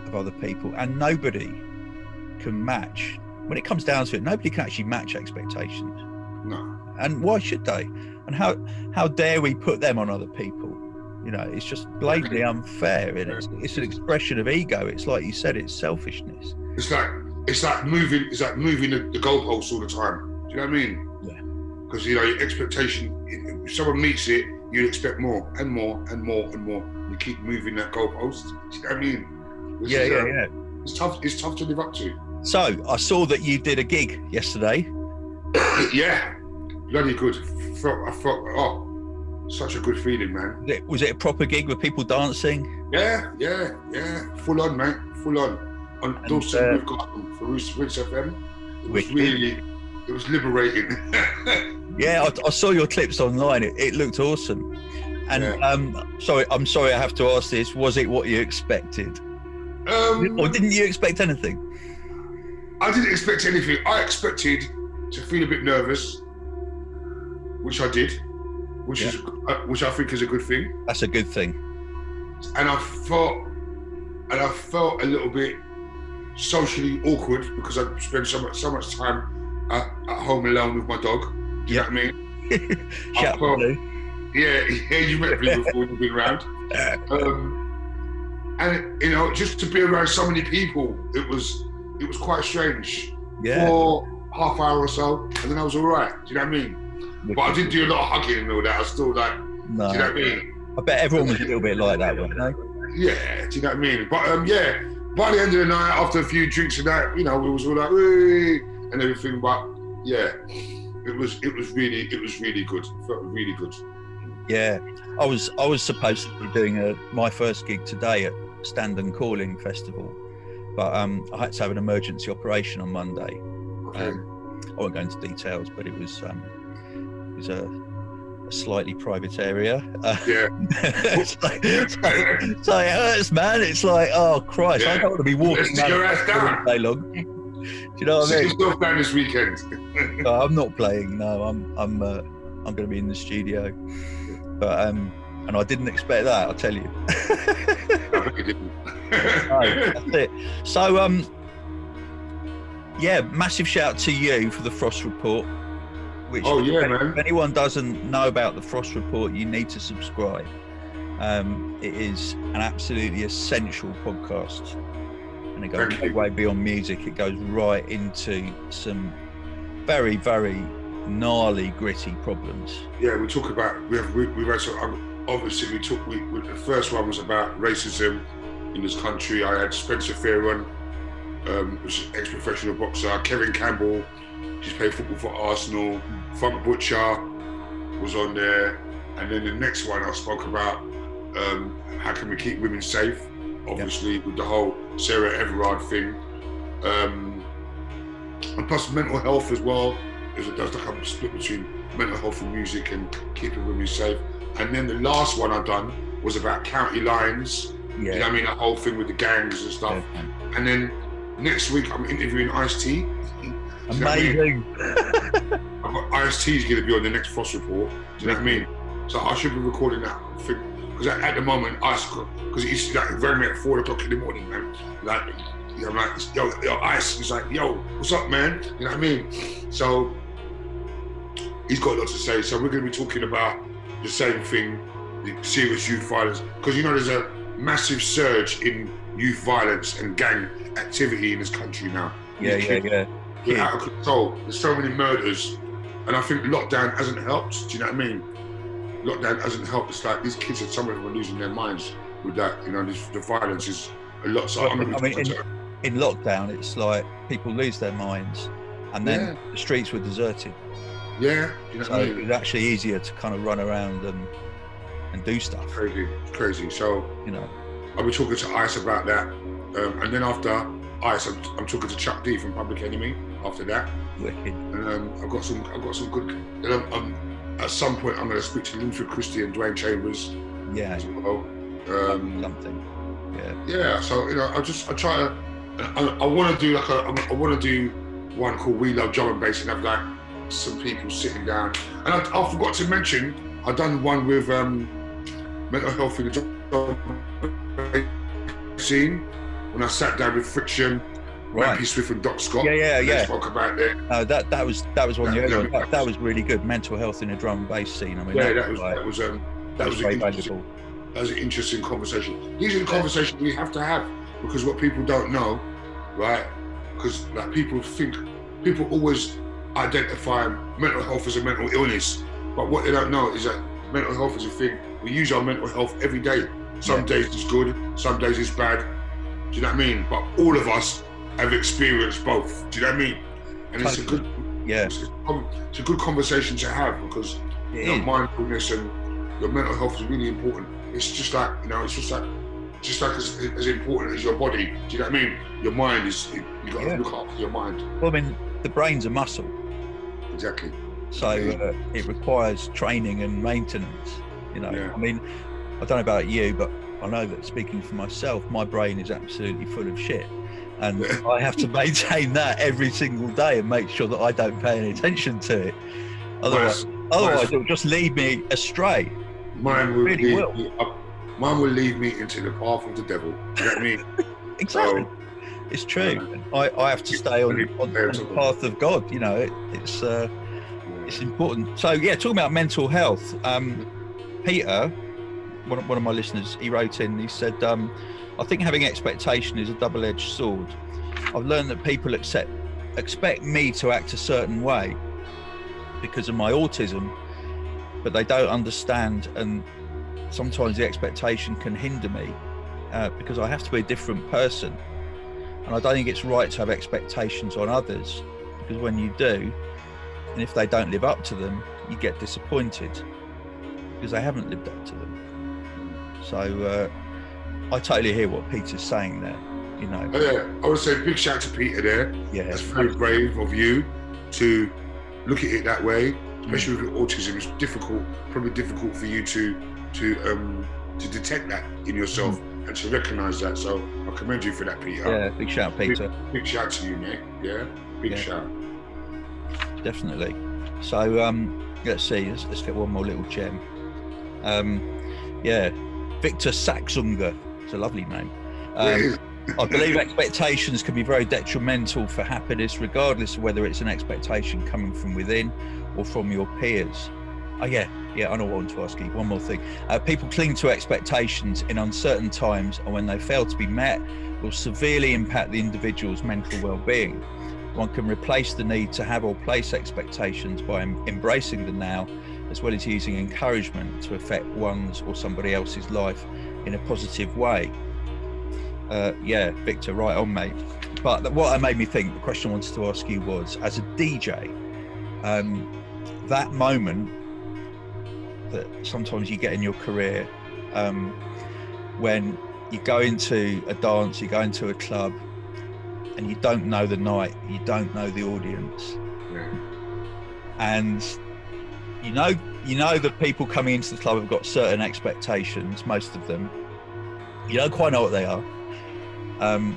S1: of other people. And nobody can match. When it comes down to it, nobody can actually match expectations.
S9: No.
S1: And why should they? And how dare we put them on other people? You know, it's just blatantly unfair. And it's an expression of ego. It's like you said, it's selfishness.
S9: It's like moving the goalposts all the time. Do you know what I mean?
S1: Yeah.
S9: Because, you know, your expectation, if someone meets it, you expect more and more and more and more. You keep moving that goalpost. Do you know what I mean?
S1: Yeah.
S9: It's tough to live up to.
S1: So I saw that you did a gig yesterday.
S9: Yeah, bloody good. I felt such a good feeling, man.
S1: Was it a proper gig with people dancing?
S9: Yeah. Full on, mate. Full on. On Dawson, we've got for Rinse FM. It was liberating.
S1: Yeah, I saw your clips online. It looked awesome. And I'm sorry I have to ask this. Was it what you expected? Or didn't you expect anything?
S9: I didn't expect anything. I expected to feel a bit nervous, which I did, which I think is a good thing.
S1: That's a good thing.
S9: And I felt a little bit socially awkward because I spent so much time at home alone with my dog. Do you know what I mean?
S1: Shout out to
S9: Yeah, you met me before, you've been around. And you know, just to be around so many people, it was quite strange.
S1: Yeah.
S9: For half hour or so, and then I was all right. Do you know what I mean? But I didn't do a lot of hugging and all that. I was still like,
S1: no.
S9: Do you know what I mean?
S1: I bet everyone was a little bit like that, weren't they?
S9: Yeah, do you know what I mean? But yeah, by the end of the night, after a few drinks and that, you know, we was all like, "Hey," and everything. But yeah, it was really good. It felt really good.
S1: Yeah, I was supposed to be doing my first gig today at Stand and Calling Festival, but I had to have an emergency operation on Monday.
S9: Okay.
S1: I won't go into details, but it was a slightly private area.
S9: Yeah.
S1: so it hurts, man. It's like, oh Christ, yeah. I don't want to be walking around all day long. Do you know what I mean?
S9: Sit yourself down this weekend.
S1: No, I'm not playing. No, I'm going to be in the studio. But and I didn't expect that, I'll tell you.
S9: I think you didn't.
S1: No, that's it. So yeah, massive shout to you for the Frost Report. Which,
S9: man.
S1: If anyone doesn't know about the Frost Report, you need to subscribe. It is an absolutely essential podcast, and it goes way beyond music. It goes right into some very, very gnarly, gritty problems.
S9: Yeah, we talk about we had some, obviously the first one was about racism in this country. I had Spencer Fearon, which is an ex-professional boxer, Kevin Campbell, he's played football for Arsenal, Funk Butcher was on there, and then the next one I spoke about how can we keep women safe, obviously with the whole Sarah Everard thing, and plus mental health as well. There's like a split between mental health and music and keeping women safe. And then the last one I done was about county lines. Yeah. You know what I mean? The whole thing with the gangs and stuff. Yeah. And then next week I'm interviewing Ice-T.
S1: Amazing.
S9: I've got Ice-T's going to be on the next Frost Report. Do you know what I mean? So I should be recording that. Because at the moment, because it's like very late at 4 o'clock in the morning, man. Like, I'm like, yo, Ice. He's like, yo, what's up, man? You know what I mean? So he's got a lot to say. So we're going to be talking about the same thing, the serious youth violence. Because, you know, there's a massive surge in youth violence and gang activity in this country now.
S1: Yeah.
S9: We're out of control. There's so many murders. And I think lockdown hasn't helped. Do you know what I mean? Lockdown hasn't helped. It's like these kids, some of them are losing their minds with that. You know, the violence is a lot. So
S1: in lockdown, it's like people lose their minds, and then the streets were deserted.
S9: Yeah, you know
S1: so it was actually easier to kind of run around and do stuff.
S9: Crazy. So
S1: you know,
S9: I'll be talking to Ice about that, and then after Ice, I'm talking to Chuck D from Public Enemy. After that,
S1: wicked.
S9: And I've got some good. And at some point, I'm going to speak to Linford Christie and Dwayne Chambers.
S1: Yeah.
S9: As well.
S1: Something.
S9: Yeah. So you know, I try to. I want to do I want to do one called We Love Drum and Bass and have like some people sitting down. And I forgot to mention, I done one with mental health in the drum scene when I sat down with Friction. Right. Rampy Swift and Doc Scott.
S1: Yeah.
S9: Spoke about that.
S1: That was one you heard. That was really good. Mental health in the drum and bass scene. I mean,
S9: that was very valuable. That was an interesting conversation. These are the conversations we have to have, because what people don't know, right? Because like people always identify mental health as a mental illness, but what they don't know is that mental health is a thing. We use our mental health every day. Some days it's good, some days it's bad. Do you know what I mean? But all of us have experienced both. Do you know what I mean? And it's a good, it's a good conversation to have, because mindfulness and your mental health is really important. It's just like, you know, it's just like as important as your body. Do you know what I mean? Your mind is, you got to look after your mind.
S1: Well, I mean, the brain's a muscle.
S9: Exactly.
S1: So it requires training and maintenance. You know, I mean, I don't know about you, but I know that speaking for myself, my brain is absolutely full of shit. And I have to maintain that every single day and make sure that I don't pay any attention to it. Otherwise it'll just lead me astray.
S9: Mine will lead me into the path of the devil. You know what I mean?
S1: Exactly. So, it's true. I have to stay on the path of God. You know, it's important. So talking about mental health, Peter, one of my listeners, he wrote in, he said, I think having expectation is a double-edged sword. I've learned that people expect me to act a certain way because of my autism, but they don't understand, and sometimes the expectation can hinder me because I have to be a different person. And I don't think it's right to have expectations on others, because when you do, and if they don't live up to them, you get disappointed because they haven't lived up to them. So I totally hear what Peter's saying there, you know.
S9: Yeah, I would say big shout out to Peter there.
S1: Yeah,
S9: that's very brave of you to look at it that way, especially with autism. It's difficult, probably difficult for you to detect that in yourself and to recognise that. So I commend you for that, Peter.
S1: Yeah, big shout, Peter.
S9: Big shout to you, mate. Yeah, big shout.
S1: Definitely. So let's see. Let's get one more little gem. Victor Saxunger. It's a lovely name. I believe expectations can be very detrimental for happiness, regardless of whether it's an expectation coming from within or from your peers. I know what I want to ask you. One more thing. People cling to expectations in uncertain times, and when they fail to be met, will severely impact the individual's mental well-being. One can replace the need to have or place expectations by embracing the now, as well as using encouragement to affect one's or somebody else's life in a positive way. Victor, right on, mate. But what made me think, the question I wanted to ask you was, as a DJ, that moment that sometimes you get in your career, when you go into a dance, you go into a club, and you don't know the night, you don't know the audience, and you know that people coming into the club have got certain expectations, most of them. You don't quite know what they are, and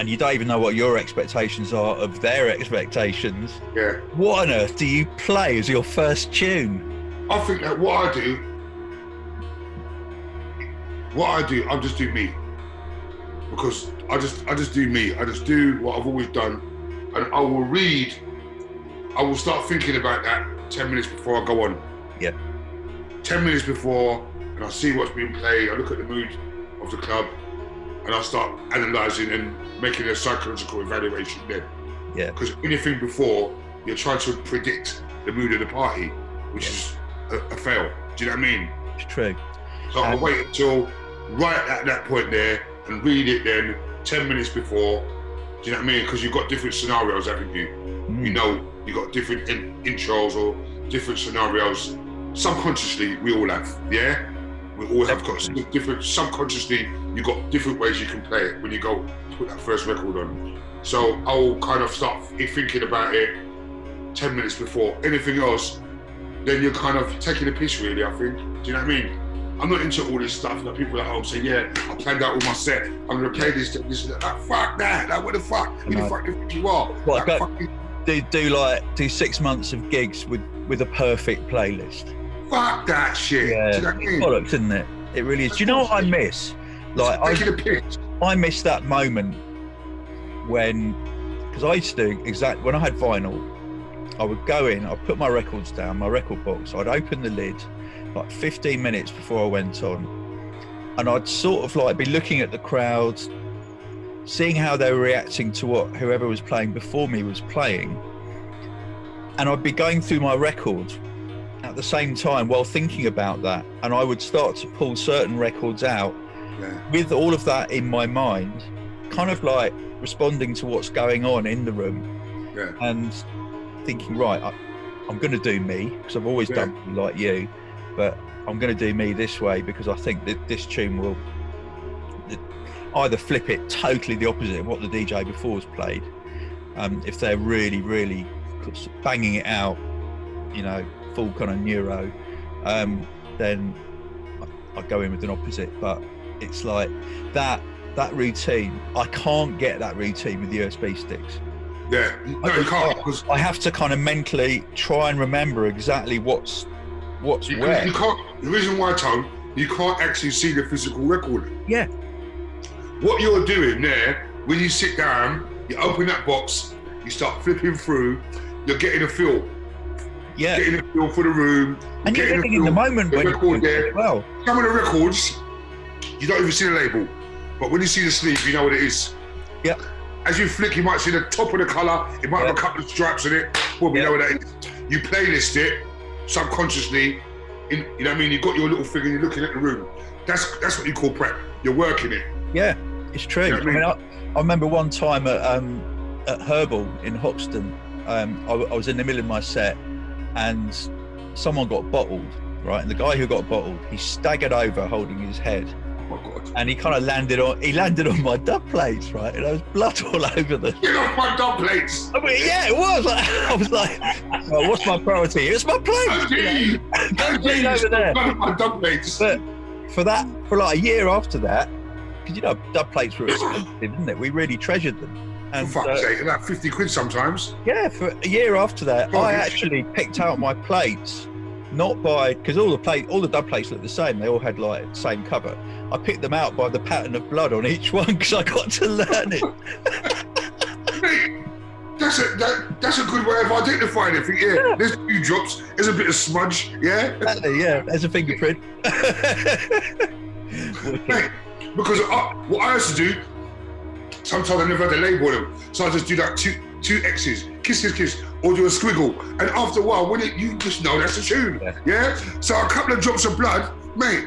S1: you don't even know what your expectations are of their expectations.
S9: Yeah.
S1: What on earth do you play as your first tune?
S9: I think that what I do, I just do me, because I just do me. I just do what I've always done, and I will start thinking about that 10 minutes before I go on.
S1: Yeah.
S9: 10 minutes before, and I see what's being played. I look at the mood of the club, and I start analysing and making a psychological evaluation then.
S1: Yeah.
S9: Because anything before, you're trying to predict the mood of the party, which is a fail. Do you know what I mean?
S1: It's true.
S9: So I'll wait until right at that point there and read it then 10 minutes before. Do you know what I mean? Because you've got different scenarios, haven't you? You know, you've got different intros or different scenarios. Subconsciously, we all have, yeah? We all have got different, subconsciously, you've got different ways you can play it when you go put that first record on. So I'll kind of start thinking about it 10 minutes before. Anything else, then you're kind of taking a piss, really, I think. Do you know what I mean? I'm not into all this stuff. Like people at home say, yeah, I planned out all my set. I'm going to play this and that. Like, fuck that. Like, what the fuck? Who the fuck do you think you are?
S1: What, do 6 months of gigs with a perfect playlist.
S9: Fuck that shit.
S1: Yeah,
S9: do you know what I mean?
S1: Bollocks, isn't it? It really is. Do you know what I miss? Like, I miss that moment when, because I used to do when I had vinyl, I would go in, I'd put my records down, my record box, I'd open the lid like 15 minutes before I went on, and I'd sort of like be looking at the crowd, seeing how they were reacting to what whoever was playing before me was playing, and I'd be going through my record at the same time while thinking about that, and I would start to pull certain records out with all of that in my mind, kind of like responding to what's going on in the room, and thinking, right, I'm going to do me, because I've always done me like you, but I'm going to do me this way because I think that this tune will either flip it totally the opposite of what the DJ before has played. If they're really, really banging it out, you know, full kind of neuro, then I go in with an opposite. But it's like that routine. I can't get that routine with USB sticks.
S9: Yeah, no, you can't.
S1: I have to kind of mentally try and remember exactly what's where.
S9: You can't. The reason why, Tom, you can't actually see the physical record.
S1: Yeah.
S9: What you're doing there, when you sit down, you open that box, you start flipping through, you're getting a feel getting a feel for the room,
S1: and you're living in the moment when
S9: record there.
S1: Well,
S9: some of the records you don't even see the label, but when you see the sleeve, you know what it is.
S1: Yeah.
S9: As you flick, you might see the top of the colour. It might have a couple of stripes on it. Well, we know what that is. You playlist it subconsciously. You know what I mean? You've got your little thing and you're looking at the room. That's what you call prep. You're working it.
S1: Yeah, it's true. You know I remember one time at Herbal in Hoxton, I was in the middle of my set and someone got bottled, right? And the guy who got bottled, he staggered over holding his head.
S9: Oh my God.
S1: And he kind of landed on my dub plates, right? And there was blood all over them.
S9: Get off my dub plates!
S1: I mean, yeah, it was. I was like, well, what's my priority? It's my plates. Go clean over there.
S9: My dub plates.
S1: But for like a year after that, because dub plates were expensive, didn't it? We really treasured them. And
S9: for fuck's sake, about 50 quid sometimes.
S1: Yeah, for a year after that, I actually picked out my plates, not by, because all the dub plates looked the same. They all had like the same cover. I picked them out by the pattern of blood on each one because I got to learn it.
S9: Mate, that's a good way of identifying it. Yeah, there's a few drops, there's a bit of smudge, yeah?
S1: Exactly, yeah, there's a fingerprint.
S9: Mate, because what I used to do, sometimes I never had a label on them, so I just do that two X's, kiss, or do a squiggle, and after a while, you just know that's a tune, yeah? So a couple of drops of blood, mate,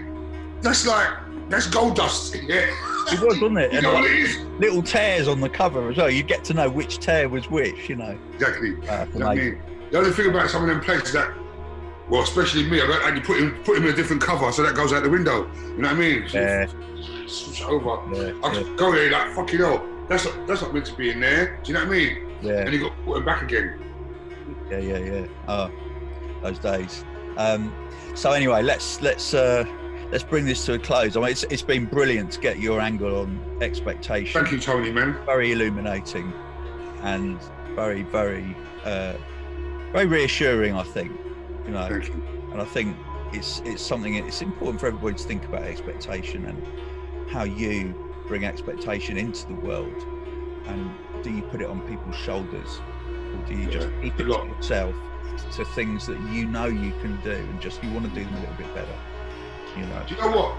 S9: that's gold dust, yeah?
S1: It was, wasn't it?
S9: You know what it is?
S1: Little tears on the cover as well. You get to know which tear was which,
S9: Exactly. You know what I mean? The other thing about some of them places that, well, especially me, I you put him in a different cover, so that goes out the window. You know what I mean?
S1: Yeah.
S9: Switch over.
S1: Yeah,
S9: I just go there like, fucking hell, that's not meant to be in there. Do you know what I mean?
S1: Yeah.
S9: And you got to put him back again.
S1: Yeah. Oh, those days. So anyway, let's bring this to a close. I mean, it's been brilliant to get your angle on expectation.
S9: Thank you, Tony, man.
S1: Very illuminating and very, very, very reassuring, I think.
S9: Thank you.
S1: And I think it's something. It's important for everybody to think about expectation and how you bring expectation into the world. And do you put it on people's shoulders, or do you just keep it to yourself, to things that you can do, and just you want to do them a little bit better?
S9: Do you know what?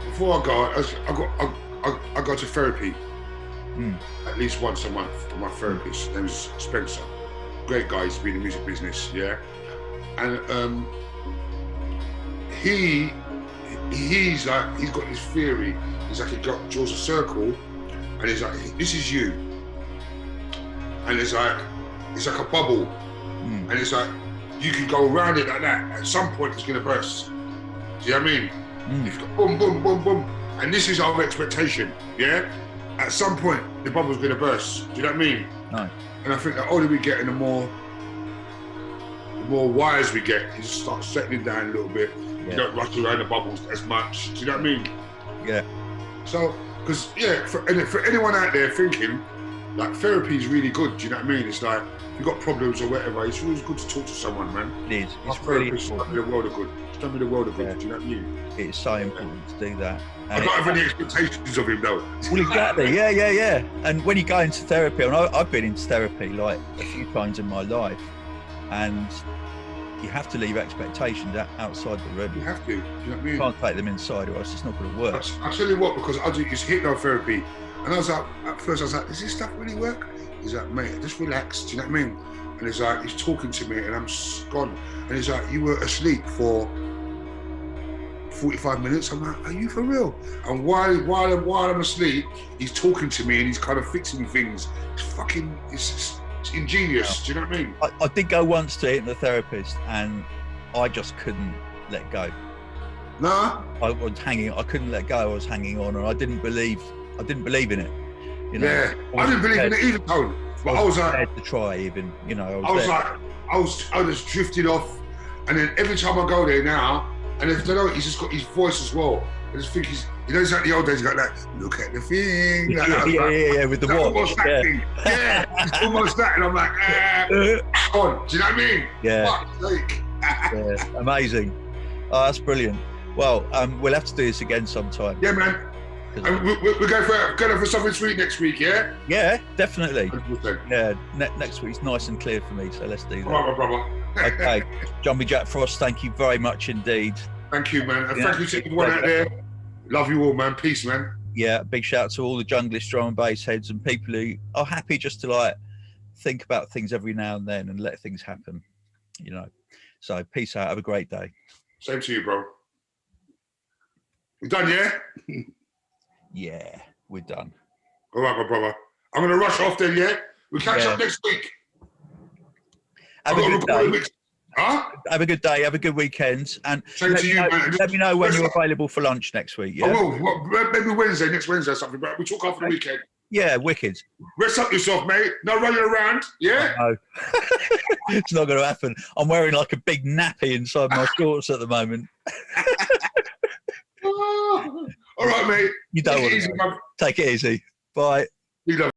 S9: Before I go to therapy at least once a month for my therapist. His name is Spencer. Great guy. He's been in the music business, yeah. And he's got this theory. He's like, he draws a circle, and he's like, this is you. And it's like a bubble, and it's like you can go around it like that. At some point, it's gonna burst. Do you know what I mean? You've got boom, boom, boom, boom, and this is our expectation. Yeah. At some point, the bubble's gonna burst. Do you know what I mean?
S1: No.
S9: And I think the older we get, and the more wise we get, you just start settling down a little bit. You don't rush around the bubbles as much. Do you know what I mean?
S1: Yeah.
S9: So, because for anyone out there thinking, like, therapy is really good. Do you know what I mean? It's like, if you've got problems or whatever, it's always good to talk to someone, man.
S1: It is.
S9: It's really important. It's done me the world of good. It's done me the world of good. Do you know what I mean?
S1: It's so important to do that.
S9: I don't have any expectations of him, though.
S1: Well, exactly. Yeah. And when you go into therapy, and I've been into therapy like a few times in my life, and you have to leave expectations outside the room.
S9: You have to. Do you know what I mean?
S1: You can't take them inside, or else it's not going to work.
S9: I'll tell you what, because I do this hypnotherapy, and I was like, at first I was like, does this stuff really work? He's like, mate, just relax. Do you know what I mean? And he's like, he's talking to me, and I'm gone. And he's like, you were asleep for 45 minutes. I'm like, are you for real? And while I'm asleep, he's talking to me, and he's kind of fixing things. It's ingenious. Do you know what I mean?
S1: I did go once to a hypnotherapist, and I just couldn't let go.
S9: Nah.
S1: I was hanging. I couldn't let go. I was hanging on, and I didn't believe in it.
S9: Yeah, I didn't believe in it either, Tone. But I was like,
S1: to try even.
S9: I just drifted off, and then every time I go there now, and if I know, he's just got his voice as well. I just think he's like the old days. He's got that. Look at the thing.
S1: Yeah, with the watch.
S9: Almost that thing. Yeah, it's almost that, and I'm like, on. Do you know what I mean?
S1: Yeah.
S9: Fuck's sake.
S1: Yeah, amazing. Oh, that's brilliant. Well, we'll have to do this again sometime.
S9: Yeah, man. And we're going for something sweet next week, yeah?
S1: Yeah, definitely.
S9: 100%.
S1: Yeah, next week's nice and clear for me, so let's do that.
S9: All right, my brother.
S1: Okay, Jumpy Jack Frost, thank you very much indeed.
S9: Thank you, man. And thank you to everyone out there. Love you all, man. Peace, man.
S1: Yeah, big shout out to all the junglist drum and bass heads and people who are happy just to like think about things every now and then and let things happen, you know. So peace out. Have a great day.
S9: Same to you, bro. We done, yeah?
S1: Yeah, we're done.
S9: All right, my brother. I'm going to rush off then, yeah? We'll catch up next week.
S1: Have a good day.
S9: Huh?
S1: Have a good day. Have a good weekend. And
S9: Same to you, man.
S1: Let me know when you're available for lunch next week. Yeah?
S9: I will. Maybe next Wednesday or something, but we'll talk after the weekend.
S1: Yeah, wicked.
S9: Rest up yourself, mate. No running around, yeah?
S1: No. It's not going to happen. I'm wearing like a big nappy inside my shorts at the moment.
S9: All right, mate.
S1: You don't want to. Take it easy. Bye.
S9: You love